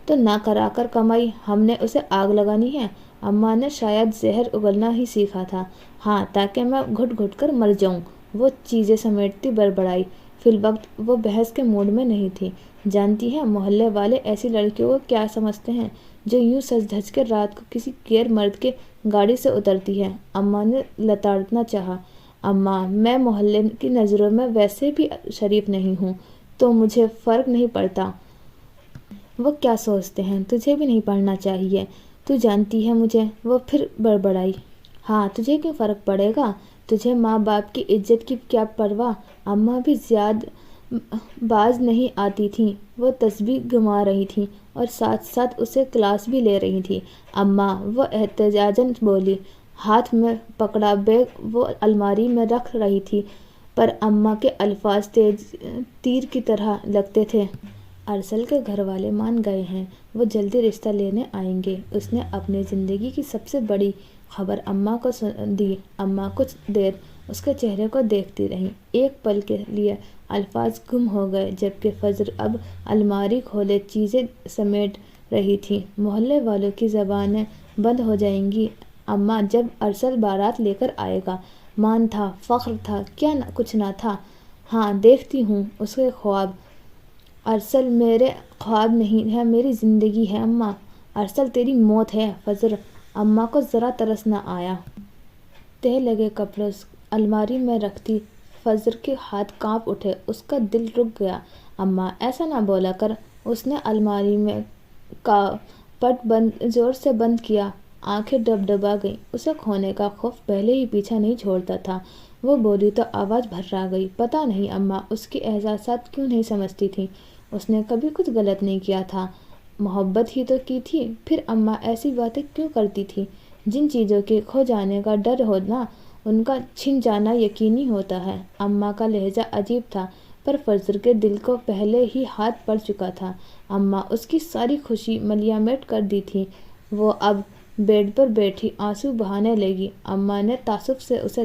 تو نہ کرا کر کمائی، ہم نے اسے آگ لگانی ہے؟ اماں نے شاید زہر اگلنا ہی سیکھا تھا۔ ہاں، تاکہ میں گھٹ گھٹ کر مر جاؤں، وہ چیزیں سمیٹتی بڑبڑائی۔ فی الوقت وہ بحث کے موڈ میں نہیں تھی۔ جانتی ہیں محلے والے ایسی لڑکیوں کو کیا سمجھتے ہیں جو یوں سج دھج کے رات کو کسی غیر مرد کے گاڑی سے اترتی ہے؟ اماں نے لتاڑنا چاہا۔ اماں، میں محلے کی نظروں میں ویسے بھی شریف نہیں ہوں، تو مجھے فرق نہیں پڑتا وہ کیا سوچتے ہیں، تجھے بھی نہیں پڑھنا چاہیے، تو جانتی ہے مجھے۔ وہ پھر بڑبڑائی۔ ہاں، تجھے کیوں فرق پڑے گا؟ تجھے ماں باپ کی عزت کی کیا پرواہ؟ اماں بھی زیادہ باز نہیں آتی تھیں۔ وہ تسبیح گھما رہی تھیں اور ساتھ ساتھ اسے کلاس بھی لے رہی تھیں۔ اماں، وہ احتجاجاً بولی۔ ہاتھ میں پکڑا بیگ وہ الماری میں رکھ رہی تھی، پر اماں کے الفاظ تیر کی طرح لگتے تھے۔ ارسل کے گھر والے مان گئے ہیں، وہ جلدی رشتہ لینے آئیں گے۔ اس نے اپنی زندگی کی سب سے بڑی خبر اماں کو دی۔ اماں کچھ دیر اس کے چہرے کو دیکھتی رہیں۔ ایک پل کے لیے الفاظ گم ہو گئے، جبکہ فجر اب الماری کھولے چیزیں سمیٹ رہی تھی۔ محلے والوں کی زبانیں بند ہو جائیں گی اماں جب ارسل بارات لے کر آئے گا۔ مان تھا، فخر تھا، کیا کچھ نہ تھا۔ ہاں، دیکھتی ہوں اس کے خواب۔ ارسل میرے خواب نہیں ہے، میری زندگی ہے اماں۔ ارسل تیری موت ہے فجر۔ اماں کو ذرا ترس نہ آیا۔ تہہ لگے کپڑے الماری میں رکھتی فجر کے ہاتھ کانپ اٹھے، اس کا دل رک گیا۔ اماں، ایسا نہ بولا کر۔ اس نے الماری میں کا پٹ زور سے بند کیا۔ آنکھیں ڈبڈبا گئیں۔ اسے کھونے کا خوف پہلے ہی پیچھا نہیں چھوڑتا تھا۔ وہ بولی تو آواز بھرا گئی۔ پتہ نہیں اماں اس کے احساسات کیوں نہیں سمجھتی تھیں۔ اس نے کبھی کچھ غلط نہیں کیا تھا، محبت ہی تو کی تھی، پھر اماں ایسی باتیں کیوں کرتی تھی؟ جن چیزوں کے کھو جانے کا ڈر ہونا، ان کا چھن جانا یقینی ہوتا ہے۔ اماں کا لہجہ عجیب تھا، پر فجر کے دل کو پہلے ہی ہاتھ پڑ چکا تھا۔ اماں اس کی ساری خوشی ملیامٹ کر دی تھی۔ وہ اب بیڈ پر بیٹھی آنسو بہانے لگی۔ اماں نے تعصب سے اسے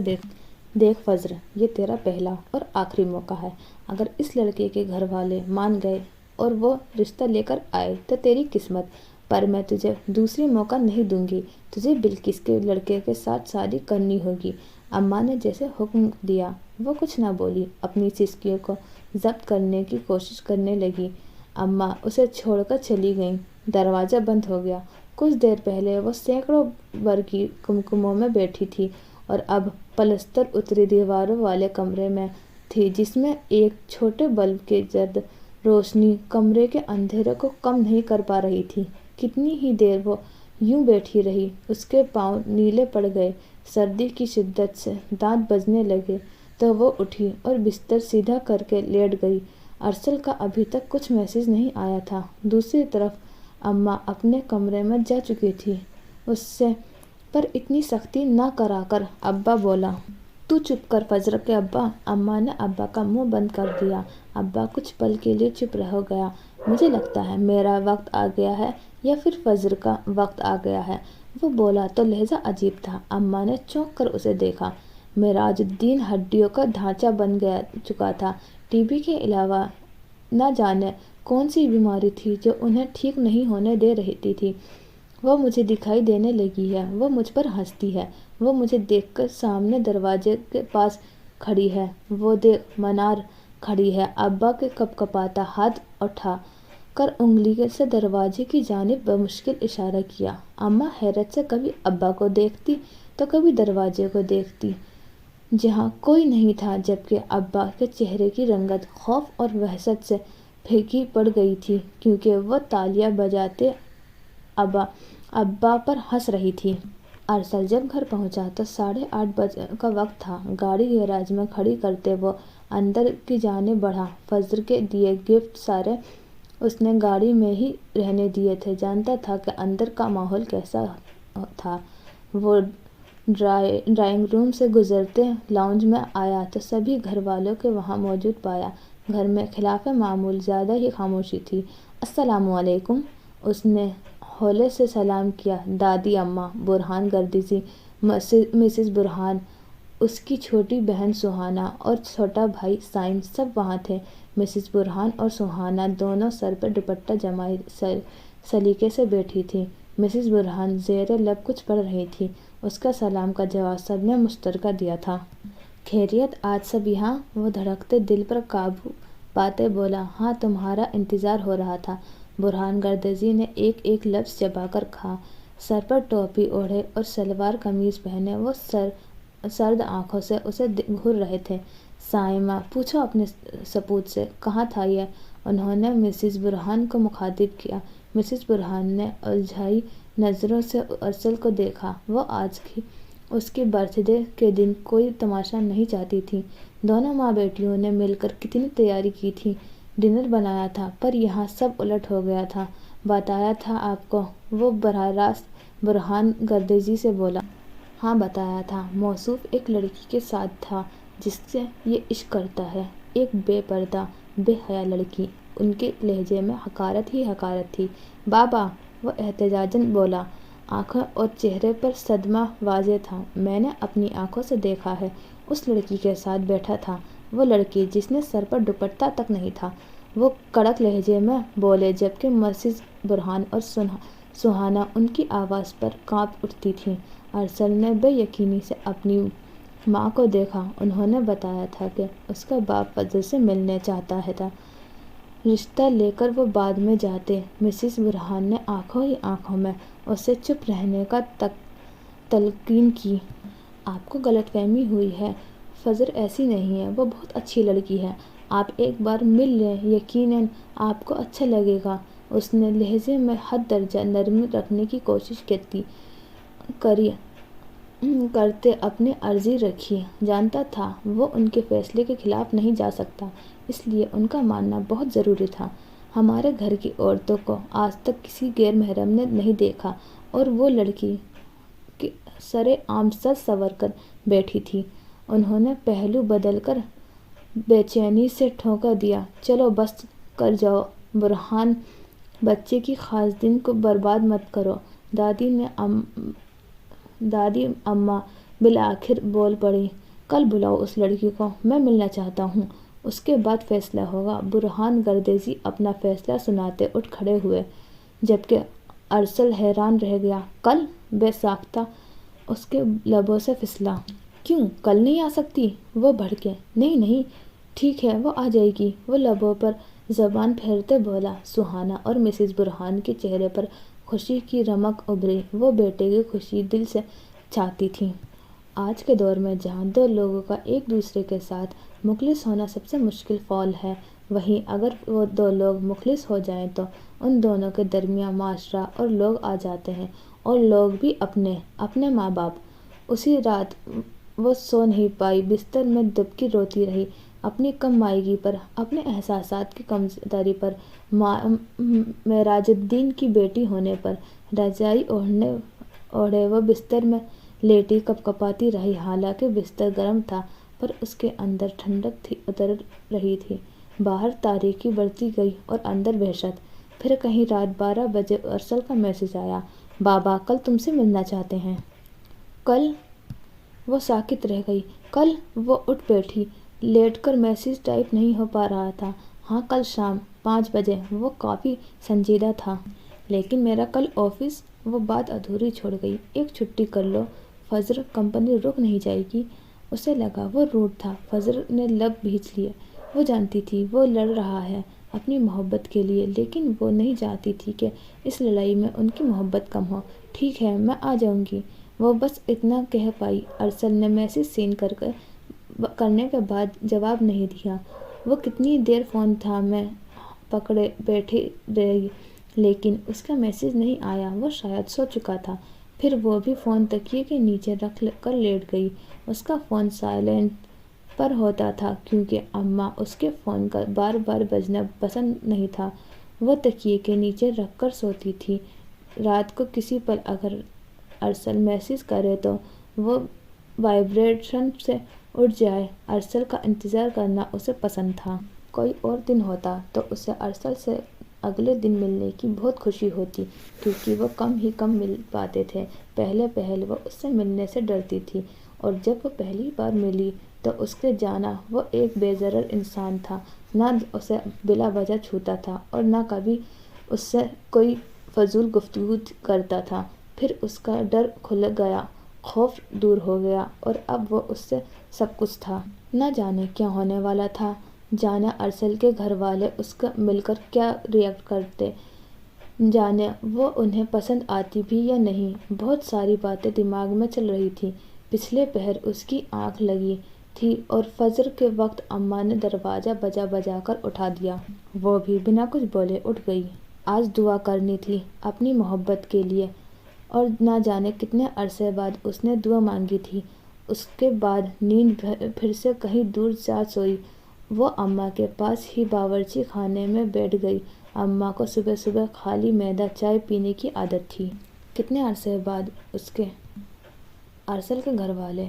دیکھ فجر، یہ تیرا پہلا اور آخری موقع ہے۔ اگر اس لڑکے کے گھر والے مان گئے اور وہ رشتہ لے کر آئے تو تیری قسمت، پر میں تجھے دوسری موقع نہیں دوں گی۔ تجھے بلقیس کے لڑکے کے ساتھ شادی کرنی ہوگی۔ اماں نے جیسے حکم دیا۔ وہ کچھ نہ بولی، اپنی سسکیوں کو ضبط کرنے کی کوشش کرنے لگی۔ اماں اسے چھوڑ کر چلی گئیں۔ دروازہ بند ہو گیا۔ کچھ دیر پہلے وہ سینکڑوں بر کی کمکموں میں بیٹھی تھی اور اب پلستر اتری دیواروں والے کمرے میں تھی، جس میں ایک چھوٹے بلب کی زرد روشنی کمرے کے اندھیرے کو کم نہیں کر پا رہی تھی۔ کتنی ہی دیر وہ یوں بیٹھی رہی۔ اس کے پاؤں نیلے پڑ گئے، سردی کی شدت سے دانت بجنے لگے تو وہ اٹھی اور بستر سیدھا کر کے لیٹ گئی۔ ارسل کا ابھی تک کچھ میسج نہیں آیا تھا۔ دوسری طرف اماں اپنے کمرے میں جا چکی تھی۔ اس سے پر اتنی سختی نہ کرا کر ابا بولا۔ تو چپ کر فجر کے ابا۔ اماں نے ابا کا منہ بند کر دیا۔ ابا کچھ پل کے لیے چپ ہو گیا۔ مجھے لگتا ہے میرا وقت آ گیا ہے یا پھر فجر کا وقت آ گیا ہے، وہ بولا تو لہجہ عجیب تھا۔ اماں نے چونک کر اسے دیکھا۔ معراج الدین ہڈیوں کا ڈھانچہ بن چکا تھا۔ ٹی بی کے علاوہ نہ جانے کون سی بیماری تھی جو انہیں ٹھیک نہیں ہونے دے رہی تھی۔ وہ مجھے دکھائی دینے لگی ہے، وہ مجھ پر ہنستی ہے، وہ مجھے دیکھ کر سامنے دروازے کے پاس کھڑی ہے، وہ دیکھ منار کھڑی ہے۔ ابا کے کپکپاتا ہاتھ اٹھا کر انگلی سے دروازے کی جانب بمشکل اشارہ کیا۔ اماں حیرت سے کبھی ابا کو دیکھتی تو کبھی دروازے کو دیکھتی، جہاں کوئی نہیں تھا، جبکہ ابا کے چہرے کی رنگت خوف اور وحشت سے پھیکی پڑ گئی تھی، کیونکہ وہ تالیاں بجاتے ابا پر ہنس رہی تھی۔ ارسل جب گھر پہنچا تو 8:30 بجے کا وقت تھا۔ گاڑی گیراج میں کھڑی کرتے وہ اندر کی جانب بڑھا۔ فجر کے دیے گفٹ سارے اس نے گاڑی میں ہی رہنے دیے تھے۔ جانتا تھا کہ اندر کا ماحول کیسا تھا۔ وہ ڈرائنگ روم سے گزرتے لاؤنج میں آیا تو سبھی گھر والوں کے وہاں موجود پایا۔ گھر میں خلاف معمول زیادہ ہی خاموشی تھی۔ السلام علیکم، اس نے ہولے سے سلام کیا۔ دادی، اماں برہان گردیزی، مسز برہان، اس کی چھوٹی بہن سہانا اور چھوٹا بھائی سائم سب وہاں تھے۔ مسز برہان اور سہانا دونوں سر پر دوپٹہ جمائے سلیقے سے بیٹھی تھیں۔ مسز برہان زیر لب کچھ پڑھ رہی تھی۔ اس کا سلام کا جواب سب نے مشترکہ دیا تھا۔ خیریت، آج سب یہاں؟ وہ دھڑکتے دل پر قابو پاتے بولا۔ ہاں، تمہارا انتظار ہو رہا تھا۔ برہان گردیزی نے ایک لفظ چبا کر کہا۔ سر پر ٹوپی اوڑھے اور شلوار قمیض پہنے وہ سرد آنکھوں سے اسے گھور رہے تھے۔ سائمہ، پوچھو اپنے سپوت سے، کہاں تھا یہ؟ انہوں نے مسز برہان کو مخاطب کیا۔ مسز برہان نے الجھائی نظروں سے ارسل کو دیکھا۔ وہ آج اس کی برتھ ڈے کے دن کوئی تماشا نہیں چاہتی تھی۔ دونوں ماں بیٹیوں نے مل کر کتنی تیاری کی تھی۔ ڈنر بنایا تھا، پر یہاں سب الٹ ہو گیا تھا۔ بتایا تھا آپ کو؟ وہ براہ راست برہان گردیزی سے بولا۔ ہاں، بتایا تھا۔ موصوف ایک لڑکی کے ساتھ تھا جس سے یہ عشق کرتا ہے، ایک بے پردہ بے حیا لڑکی۔ ان کے لہجے میں حقارت ہی حقارت تھی۔ بابا، وہ احتجاجاً بولا۔ آنکھوں اور چہرے پر صدمہ واضح تھا۔ میں نے اپنی آنکھوں سے دیکھا ہے، اس لڑکی کے ساتھ بیٹھا تھا، وہ لڑکی جس نے سر پر دوپٹہ تک نہیں تھا، وہ کڑک لہجے میں بولے، جبکہ مسز برہان اور سہانا ان کی آواز پر کانپ اٹھتی تھیں۔ ارسل نے بے یقینی سے اپنی ماں کو دیکھا۔ انہوں نے بتایا تھا کہ اس کا باپ فضل سے ملنے چاہتا تھا، رشتہ لے کر وہ بعد میں جاتے۔ مسز برہان نے آنکھوں ہی آنکھوں میں اسے چپ رہنے کا تلقین کی۔ آپ کو غلط فہمی ہوئی ہے، فجر ایسی نہیں ہے، وہ بہت اچھی لڑکی ہے، آپ ایک بار مل لیں، یقیناً آپ کو اچھا لگے گا۔ اس نے لہجے میں حد درجہ نرمی رکھنے کی کوشش کرتے اپنی عرضی رکھی۔ جانتا تھا وہ ان کے فیصلے کے خلاف نہیں جا سکتا، اس لیے ان کا ماننا بہت ضروری تھا۔ ہمارے گھر کی عورتوں کو آج تک کسی غیر محرم نے نہیں دیکھا، اور وہ لڑکی سرِ عام سج سنور کر بیٹھی تھی۔ انہوں نے پہلو بدل کر بے چینی سے ٹھونکا دیا۔ چلو بس کر جاؤ برہان، بچے کی خاص دن کو برباد مت کرو۔ دادی اماں بالآخر بول پڑی۔ کل بلاؤ اس لڑکی کو، میں ملنا چاہتا ہوں، اس کے بعد فیصلہ ہوگا۔ برہان گردیزی اپنا فیصلہ سناتے اٹھ کھڑے ہوئے، جبکہ ارسل حیران رہ گیا۔ کل؟ بے ساختہ اس کے لبوں سے پھسلا۔ کیوں کل نہیں آ سکتی؟ وہ بھڑکے۔ نہیں، ٹھیک ہے، وہ آ جائے گی، وہ لبوں پر زبان پھیرتے بولا۔ سہانا اور مسز برہان کے چہرے پر خوشی کی رمق ابھری۔ وہ بیٹے کی خوشی دل سے چاہتی تھیں۔ آج کے دور میں جہاں دو لوگوں کا ایک دوسرے کے ساتھ مخلص ہونا سب سے مشکل فعل ہے، وہیں اگر وہ دو لوگ مخلص ہو جائیں تو ان دونوں کے درمیان معاشرہ اور لوگ آ جاتے ہیں، اور لوگ بھی اپنے ماں باپ۔ اسی رات وہ سو نہیں پائی، بستر میں دبکی روتی رہی، اپنی کم مائگی پر، اپنے احساسات کی کمتری پر، معراج الدین کی بیٹی ہونے پر۔ رضائی اوڑھے وہ بستر میں لیٹی کپکپاتی رہی۔ حالانکہ بستر گرم تھا، پر اس کے اندر ٹھنڈک اتر رہی تھی۔ باہر تاریکی بڑھتی گئی اور اندر وحشت۔ پھر کہیں رات 12 بجے ارسل کا میسج آیا۔ بابا کل تم سے ملنا چاہتے ہیں۔ کل؟ وہ ساکت رہ گئی۔ کل؟ وہ اٹھ بیٹھی۔ لیٹ کر میسج ٹائپ نہیں ہو پا رہا تھا۔ ہاں، کل شام 5 بجے۔ وہ کافی سنجیدہ تھا۔ لیکن میرا کل آفس۔ وہ بات ادھوری چھوڑ گئی۔ ایک چھٹی کر لو، فجر کمپنی رک نہیں جائے گی؟ اسے لگا وہ روڈ تھا۔ فجر نے لب بھینچ لیے۔ وہ جانتی تھی وہ لڑ رہا ہے اپنی محبت کے لیے، لیکن وہ نہیں چاہتی تھی کہ اس لڑائی میں ان کی محبت کم ہو۔ ٹھیک ہے، میں آ جاؤں گی، وہ بس اتنا کہہ پائی۔ ارسل نے میسج سین کرنے کے بعد جواب نہیں دیا۔ وہ کتنی دیر فون تھامے پکڑے بیٹھی رہی، لیکن اس کا میسج نہیں آیا۔ وہ شاید سو چکا تھا۔ پھر وہ بھی فون تکیے کے نیچے رکھ کر لیٹ گئی۔ اس کا فون سائلنٹ پر ہوتا تھا کیونکہ اماں اس کے فون کا بار بار بجنا پسند نہیں تھا۔ وہ تکیے کے نیچے رکھ کر سوتی تھی۔ رات کو کسی پل اگر ارسل میسج کرے تو وہ وائبریشن سے اٹھ جائے۔ ارسل کا انتظار کرنا اسے پسند تھا۔ کوئی اور دن ہوتا تو اسے ارسل سے اگلے دن ملنے کی بہت خوشی ہوتی کیونکہ وہ کم مل پاتے تھے۔ پہلے وہ اس سے ملنے سے ڈرتی تھی، اور جب وہ پہلی بار ملی تو اس کے جانا وہ ایک بے ضرر انسان تھا، نہ اسے بلا وجہ چھوتا تھا اور نہ کبھی اس سے کوئی فضول گفتگو کرتا تھا۔ پھر اس کا ڈر کھل گیا، خوف دور ہو گیا، اور اب وہ اس سے سب کچھ تھا۔ نہ جانے کیا ہونے والا تھا، جانے ارسل کے گھر والے اس کا مل کر کیا ریئیکٹ کرتے، جانے وہ انہیں پسند آتی بھی یا نہیں۔ بہت ساری باتیں دماغ میں چل رہی تھیں۔ پچھلے پہر اس کی آنکھ لگی تھی اور فجر کے وقت اماں نے دروازہ بجا کر اٹھا دیا۔ وہ بھی بنا کچھ بولے اٹھ گئی۔ آج دعا کرنی تھی اپنی محبت کے لیے، اور نہ جانے کتنے عرصے بعد اس نے دعا مانگی تھی۔ اس کے بعد نیند پھر سے کہیں دور جا سوئی۔ وہ اماں کے پاس ہی باورچی خانے میں بیٹھ گئی۔ اماں کو صبح خالی معدہ چائے پینے کی عادت تھی۔ کتنے عرصے بعد اس کے ارسل کے گھر والے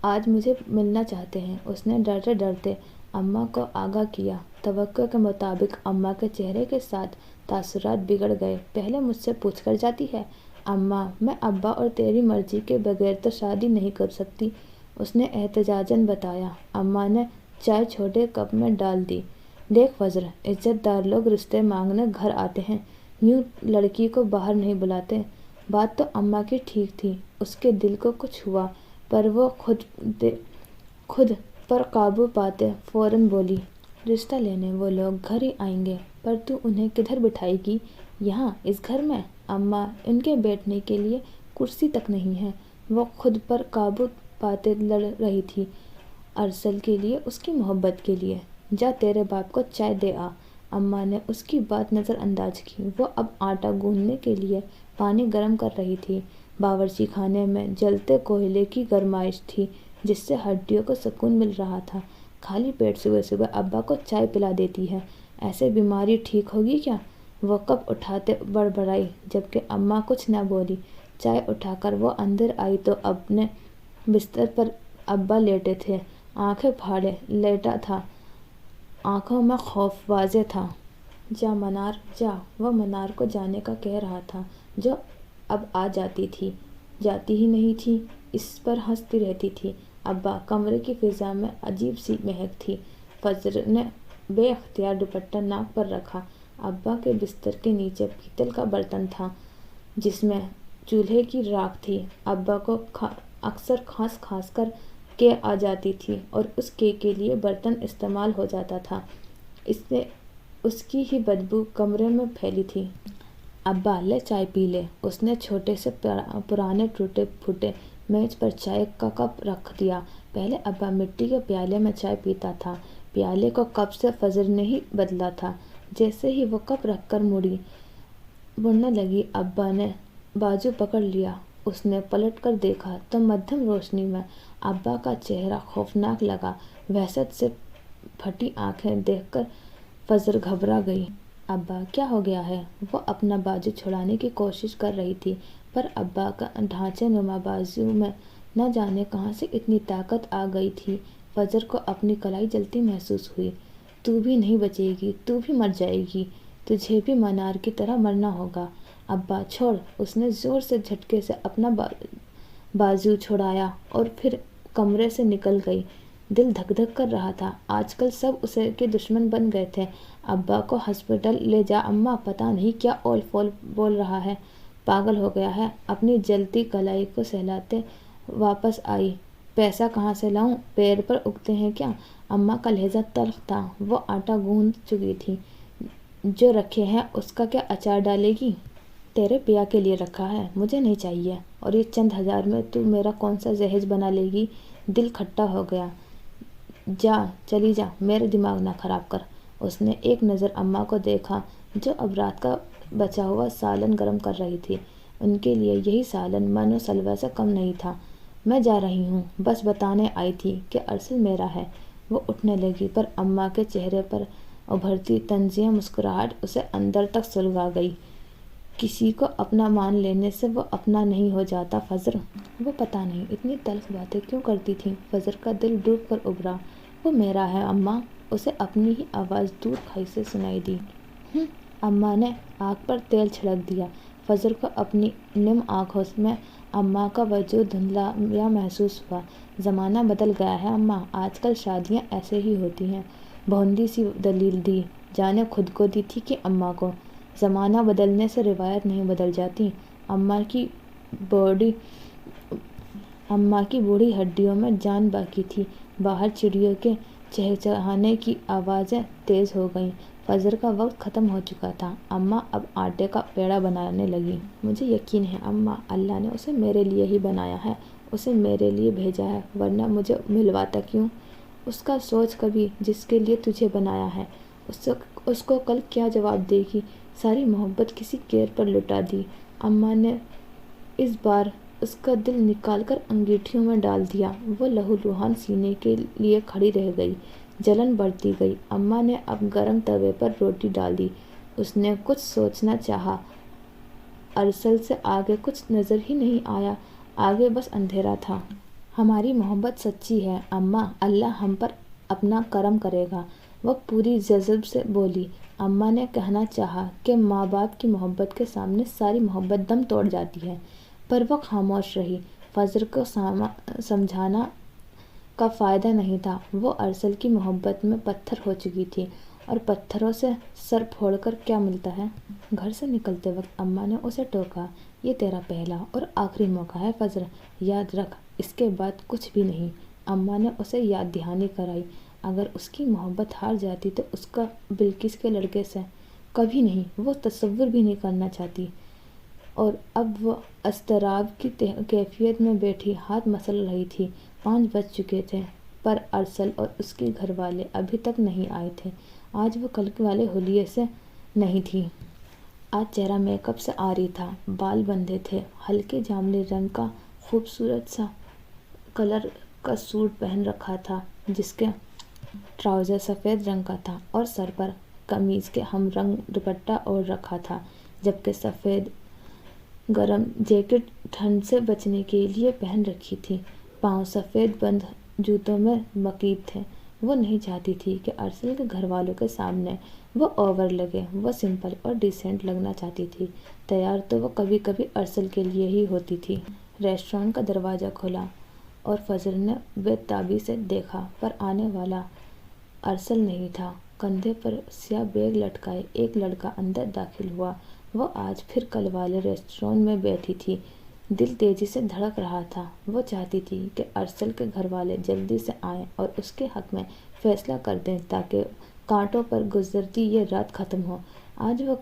آج مجھے ملنا چاہتے ہیں، اس نے ڈرتے اماں کو آگاہ کیا۔ توقع کے مطابق اماں کے چہرے کے ساتھ تاثرات بگڑ گئے۔ پہلے مجھ سے پوچھ کر جاتی ہے اماں، میں ابا اور تیری مرضی کے بغیر تو شادی نہیں کر سکتی، اس نے احتجاجاً بتایا۔ اماں نے چائے چھوٹے کپ میں ڈال دی۔ دیکھ فضر، عزت دار لوگ رشتے مانگنے گھر آتے ہیں، یوں لڑکی کو باہر نہیں بلاتے۔ بات تو اماں کی ٹھیک تھی۔ اس کے دل کو کچھ ہوا، پر وہ خود پر قابو پاتے فوراً بولی، رشتہ لینے وہ لوگ گھر ہی آئیں گے، پر تو انہیں کدھر بٹھائے گی؟ یہاں اس گھر میں؟ اماں، ان کے بیٹھنے کے لیے کرسی تک نہیں ہے۔ وہ خود پر قابو پاتے لڑ رہی تھی، ارسل کے لیے، اس کی محبت کے لیے۔ جا تیرے باپ کو چائے دے آ۔ اماں نے اس کی بات نظر انداز کی۔ وہ اب آٹا گوندھنے کے لیے پانی گرم کر رہی تھی۔ باورچی خانے میں جلتے کوئلے کی گرمائش تھی جس سے ہڈیوں کو سکون مل رہا تھا۔ خالی پیٹ صبح ابا کو چائے پلا دیتی ہے، ایسے بیماری ٹھیک ہوگی کیا؟ وہ کپ اٹھاتے بڑبڑائی، جبکہ اماں کچھ نہ بولی۔ چائے اٹھا کر وہ اندر آئی تو اپنے بستر پر ابا لیٹے تھے، آنکھیں پھاڑے لیٹا تھا، آنکھوں میں خوف واضح تھا۔ جا منار جا، وہ منار کو جانے کا کہہ رہا تھا، جو اب آ جاتی تھی، جاتی ہی نہیں تھی، اس پر ہنستی رہتی تھی۔ ابا، کمرے کی فضا میں عجیب سی مہک تھی۔ فجر نے بے اختیار دوپٹہ ناک پر رکھا۔ ابا کے بستر کے نیچے پیتل کا برتن تھا جس میں چولہے کی راکھ تھی۔ ابا کو اکثر کھانس کر کے آ جاتی تھی اور اس کے لیے برتن استعمال ہو جاتا تھا، اس کی ہی بدبو کمرے میں پھیلی تھی۔ ابا، لے چائے پی لے۔ اس نے چھوٹے سے پرانے ٹوٹے پھوٹے میز پر چائے کا کپ رکھ دیا۔ پہلے ابا مٹی کے پیالے میں چائے پیتا تھا، پیالے کو کپ سے فجر نے ہی بدلا تھا۔ جیسے ہی وہ کپ رکھ کر مڑنے لگی، ابا نے بازو پکڑ لیا۔ اس نے پلٹ کر دیکھا تو مدھم روشنی میں ابا کا چہرہ خوفناک لگا۔ وحشت سے پھٹی آنکھیں دیکھ کر فجر گھبرا گئی۔ ابا، کیا ہو گیا ہے؟ وہ اپنا بازو چھڑانے کی کوشش کر رہی تھی، پر ابا کا ڈھانچے نما بازو میں نہ جانے کہاں سے اتنی طاقت آ گئی تھی۔ فجر کو اپنی کلائی جلتی محسوس ہوئی۔ تو بھی نہیں بچے گی، تو بھی مر جائے گی، تجھے بھی منار کی طرح مرنا ہوگا۔ ابا، چھوڑ۔ اس نے زور سے جھٹکے سے اپنا بازو چھڑایا اور پھر کمرے سے نکل گئی۔ دل دھک دھک کر رہا تھا۔ آج کل سب اس کے دشمن بن گئے تھے۔ ابا کو ہسپتال لے جا اماں، پتہ نہیں کیا اول فول بول رہا ہے، پاگل ہو گیا ہے۔ اپنی جلتی کلائی کو سہلاتے واپس آئی۔ پیسہ کہاں سے لاؤں؟ پیر پر اگتے ہیں کیا؟ اماں کا لہجہ تلخ تھا۔ وہ آٹا گوندھ چکی تھی۔ جو رکھے ہیں اس کا کیا اچار ڈالے گی؟ تیرے پیا کے لیے رکھا ہے، مجھے نہیں چاہیے، اور یہ چند ہزار میں تو میرا کون سا جہیز بنا لے گی؟ دل کھٹا ہو گیا۔ چلی جا، میرا دماغ نہ خراب کر۔ اس نے ایک نظر اماں کو دیکھا جو اب رات کا بچا ہوا سالن گرم کر رہی تھی۔ ان کے لیے یہی سالن من و سلوہ سے کم نہیں تھا۔ میں جا رہی ہوں، بس بتانے آئی تھی کہ ارسل میرا ہے۔ وہ اٹھنے لگی پر اماں کے چہرے پر ابھرتی طنزیہ مسکراہٹ اسے اندر تک سلگا گئی۔ کسی کو اپنا مان لینے سے وہ اپنا نہیں ہو جاتا فضر۔ وہ پتہ نہیں اتنی تلخ باتیں کیوں کرتی تھیں۔ فضر کا دل ڈوب کر ابھرا۔ وہ میرا ہے اماں، اسے اپنی ہی آواز دور کھائی سے سنائی دی۔ اماں نے آنکھ پر تیل چھڑک دیا۔ فضر کو اپنی نم آنکھوں میں اماں کا وجود دھندلا محسوس ہوا۔ زمانہ بدل گیا ہے اماں، آج کل شادیاں ایسے ہی ہوتی ہیں۔ بھونڈی سی دلیل دی، جانے خود کو دی تھی کہ اماں کو۔ زمانہ بدلنے سے روایت نہیں بدل جاتی۔ اماں کی بوڑھی ہڈیوں میں جان باقی تھی۔ باہر چڑیوں کے چہچہانے کی آوازیں تیز ہو گئیں۔ فجر کا وقت ختم ہو چکا تھا۔ اماں اب آٹے کا پیڑا بنانے لگی۔ مجھے یقین ہے اماں، اللہ نے اسے میرے لیے ہی بنایا ہے، اسے میرے لیے بھیجا ہے، ورنہ مجھے ملواتا کیوں؟ اس کا سوچ کبھی، جس کے لیے تجھے بنایا ہے، اس کو کل کیا جواب دے گی؟ ساری محبت کسی گیر پر لٹا دی۔ اماں نے اس بار اس کا دل نکال کر انگیٹھیوں میں ڈال دیا۔ وہ لہو لہان سینے کے لیے کھڑی رہ گئی۔ جلن بڑھتی گئی۔ اماں نے اب گرم توے پر روٹی ڈال دی۔ اس نے کچھ سوچنا چاہا۔ ارسل سے آگے کچھ نظر ہی نہیں آیا، آگے بس اندھیرا تھا۔ ہماری محبت سچی ہے اماں، اللہ ہم پر اپنا کرم کرے گا، وہ پوری جذب سے بولی۔ اماں نے کہنا چاہا کہ ماں باپ کی محبت کے سامنے ساری محبت دم توڑ جاتی ہے، پر وہ خاموش رہی۔ فضر کو سمجھانا کا فائدہ نہیں تھا، وہ ارسل کی محبت میں پتھر ہو چکی تھی، اور پتھروں سے سر پھوڑ کر کیا ملتا ہے؟ گھر سے نکلتے وقت اماں نے اسے ٹوکا، یہ تیرا پہلا اور آخری موقع ہے فضر، یاد رکھ، اس کے بعد کچھ بھی نہیں۔ اماں نے اسے یاد دہانی کرائی۔ اگر اس کی محبت ہار جاتی تو اس کا بلقیس کے لڑکے سے؟ کبھی نہیں، وہ تصور بھی نہیں کرنا چاہتی۔ اور اب وہ اضطراب کی کیفیت میں بیٹھی ہاتھ مسل رہی تھی۔ 5 بج چکے تھے، پر ارسل اور اس کے گھر والے ابھی تک نہیں آئے تھے۔ آج وہ کل والے حلیے سے نہیں تھی۔ آج چہرہ میک اپ سے عاری تھا، بال بندھے تھے، ہلکے جامنی رنگ کا خوبصورت سا کلر کا سوٹ پہن رکھا تھا، جس کے ٹراؤزر سفید رنگ کا تھا اور سر پر قمیض کے ہم رنگ دوپٹہ اوڑھ رکھا تھا، جبکہ سفید گرم جیکٹ ٹھنڈ سے بچنے کے لیے پہن رکھی تھی۔ پاؤں سفید بند جوتوں میں مقید تھے۔ وہ نہیں چاہتی تھی کہ ارسل کے گھر والوں کے سامنے وہ اوور لگے، وہ سمپل اور ڈیسنٹ لگنا چاہتی تھی۔ تیار تو وہ کبھی کبھی ارسل کے لیے ہی ہوتی تھی۔ ریسٹورانٹ کا دروازہ کھلا اور فضر نے بے تابی سے دیکھا، پر آنے والا ارسل نہیں تھا۔ کندھے پر سیاہ بیگ لٹکائے ایک لڑکا اندر داخل ہوا۔ وہ آج پھر کل والے ریسٹورانٹ میں بیٹھی تھی۔ دل تیزی سے دھڑک رہا تھا۔ وہ چاہتی تھی کہ ارسل کے گھر والے جلدی سے آئیں اور اس کے حق میں فیصلہ کر دیں، تاکہ کانٹوں پر گزرتی یہ رات ختم ہو۔ آج وہ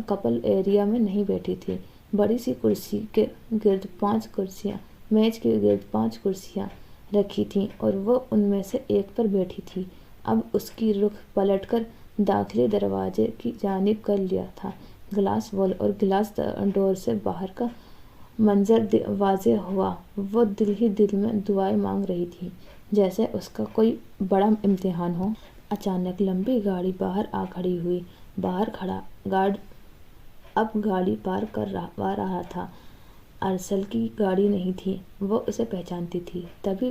کپل ایریا میں نہیں بیٹھی تھی۔ بڑی سی کرسی کے گرد 5 کرسیاں، میز کے گرد 5 کرسیاں رکھی تھیں اور وہ ان میں سے ایک پر بیٹھی تھی۔ اب اس کی رخ پلٹ کر داخلی دروازے کی جانب کر لیا تھا۔ گلاس وال اور گلاس ڈور سے باہر کا منظر واضح ہوا۔ وہ دل ہی دل میں دعائیں مانگ رہی تھی، جیسے اس کا کوئی بڑا امتحان ہو۔ اچانک لمبی گاڑی باہر آ کھڑی ہوئی۔ باہر کھڑا گارڈ اب گاڑی پارک کروا رہا تھا۔ ارسل کی گاڑی نہیں تھی، وہ اسے پہچانتی تھی۔ تبھی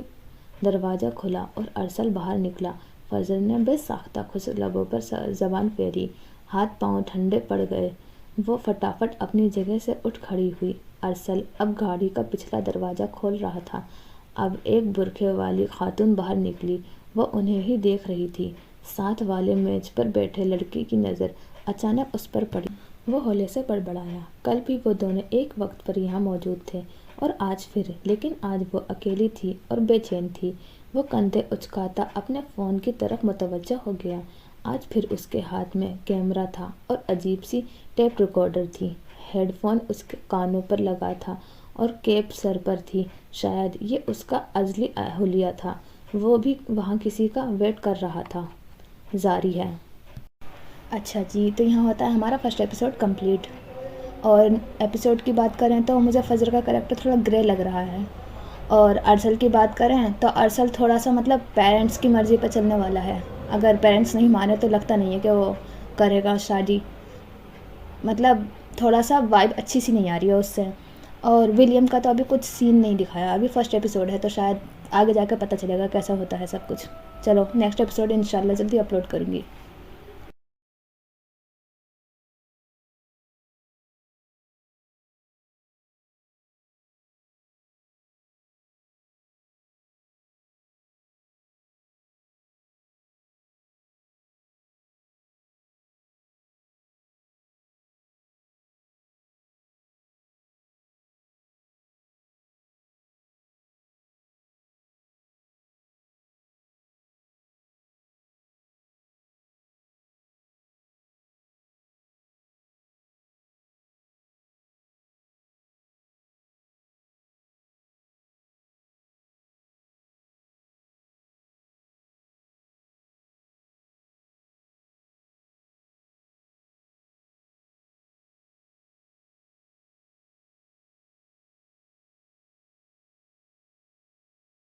دروازہ کھلا اور ارسل باہر نکلا۔ فضر نے بے ساختہ خوش لبوں پر زبان پھیری۔ ہاتھ پاؤں ٹھنڈے پڑ گئے۔ وہ فٹافٹ اپنی جگہ سے اٹھ کھڑی ہوئی۔ ارسل اب گاڑی کا پچھلا دروازہ کھول رہا تھا۔ اب ایک برقعے والی خاتون باہر نکلی۔ وہ انہیں ہی دیکھ رہی تھی۔ ساتھ والے میز پر بیٹھے لڑکے کی نظر اچانک اس پر پڑی۔ وہ ہولے سے بڑبڑایا، کل بھی وہ دونوں ایک وقت پر یہاں موجود تھے اور آج پھر، لیکن آج وہ اکیلی تھی اور بے چین تھی۔ وہ کندھے اچکاتا اپنے فون کی طرف متوجہ ہو گیا۔ آج پھر اس کے ہاتھ میں کیمرہ تھا اور عجیب سی ٹیپ ریکارڈر تھی۔ ہیڈ فون اس کے کانوں پر لگا تھا اور کیپ سر پر تھی۔ شاید یہ اس کا ازلی حلیہ تھا۔ وہ بھی وہاں کسی کا ویٹ کر رہا تھا۔ جاری ہے۔ اچھا جی، تو یہاں ہوتا ہے ہمارا فرسٹ ایپیسوڈ کمپلیٹ، اور ایپیسوڈ کی بات کریں تو مجھے فجر کا کریکٹر تھوڑا گرے لگ رہا ہے. اور ارسل کی بات کریں تو ارسل تھوڑا سا مطلب پیرنٹس کی مرضی پہ چلنے والا ہے. اگر پیرنٹس نہیں مانے تو لگتا نہیں ہے کہ وہ کرے گا شادی. مطلب تھوڑا سا وائب اچھی سی نہیں آ رہی ہے اس سے. اور ولیم کا تو ابھی کچھ سین نہیں دکھایا, ابھی فرسٹ ایپیسوڈ ہے تو شاید آگے جا کے پتہ چلے گا کیسا ہوتا ہے سب کچھ. چلو نیکسٹ ایپیسوڈ انشاءاللہ جلدی اپلوڈ کروں گی.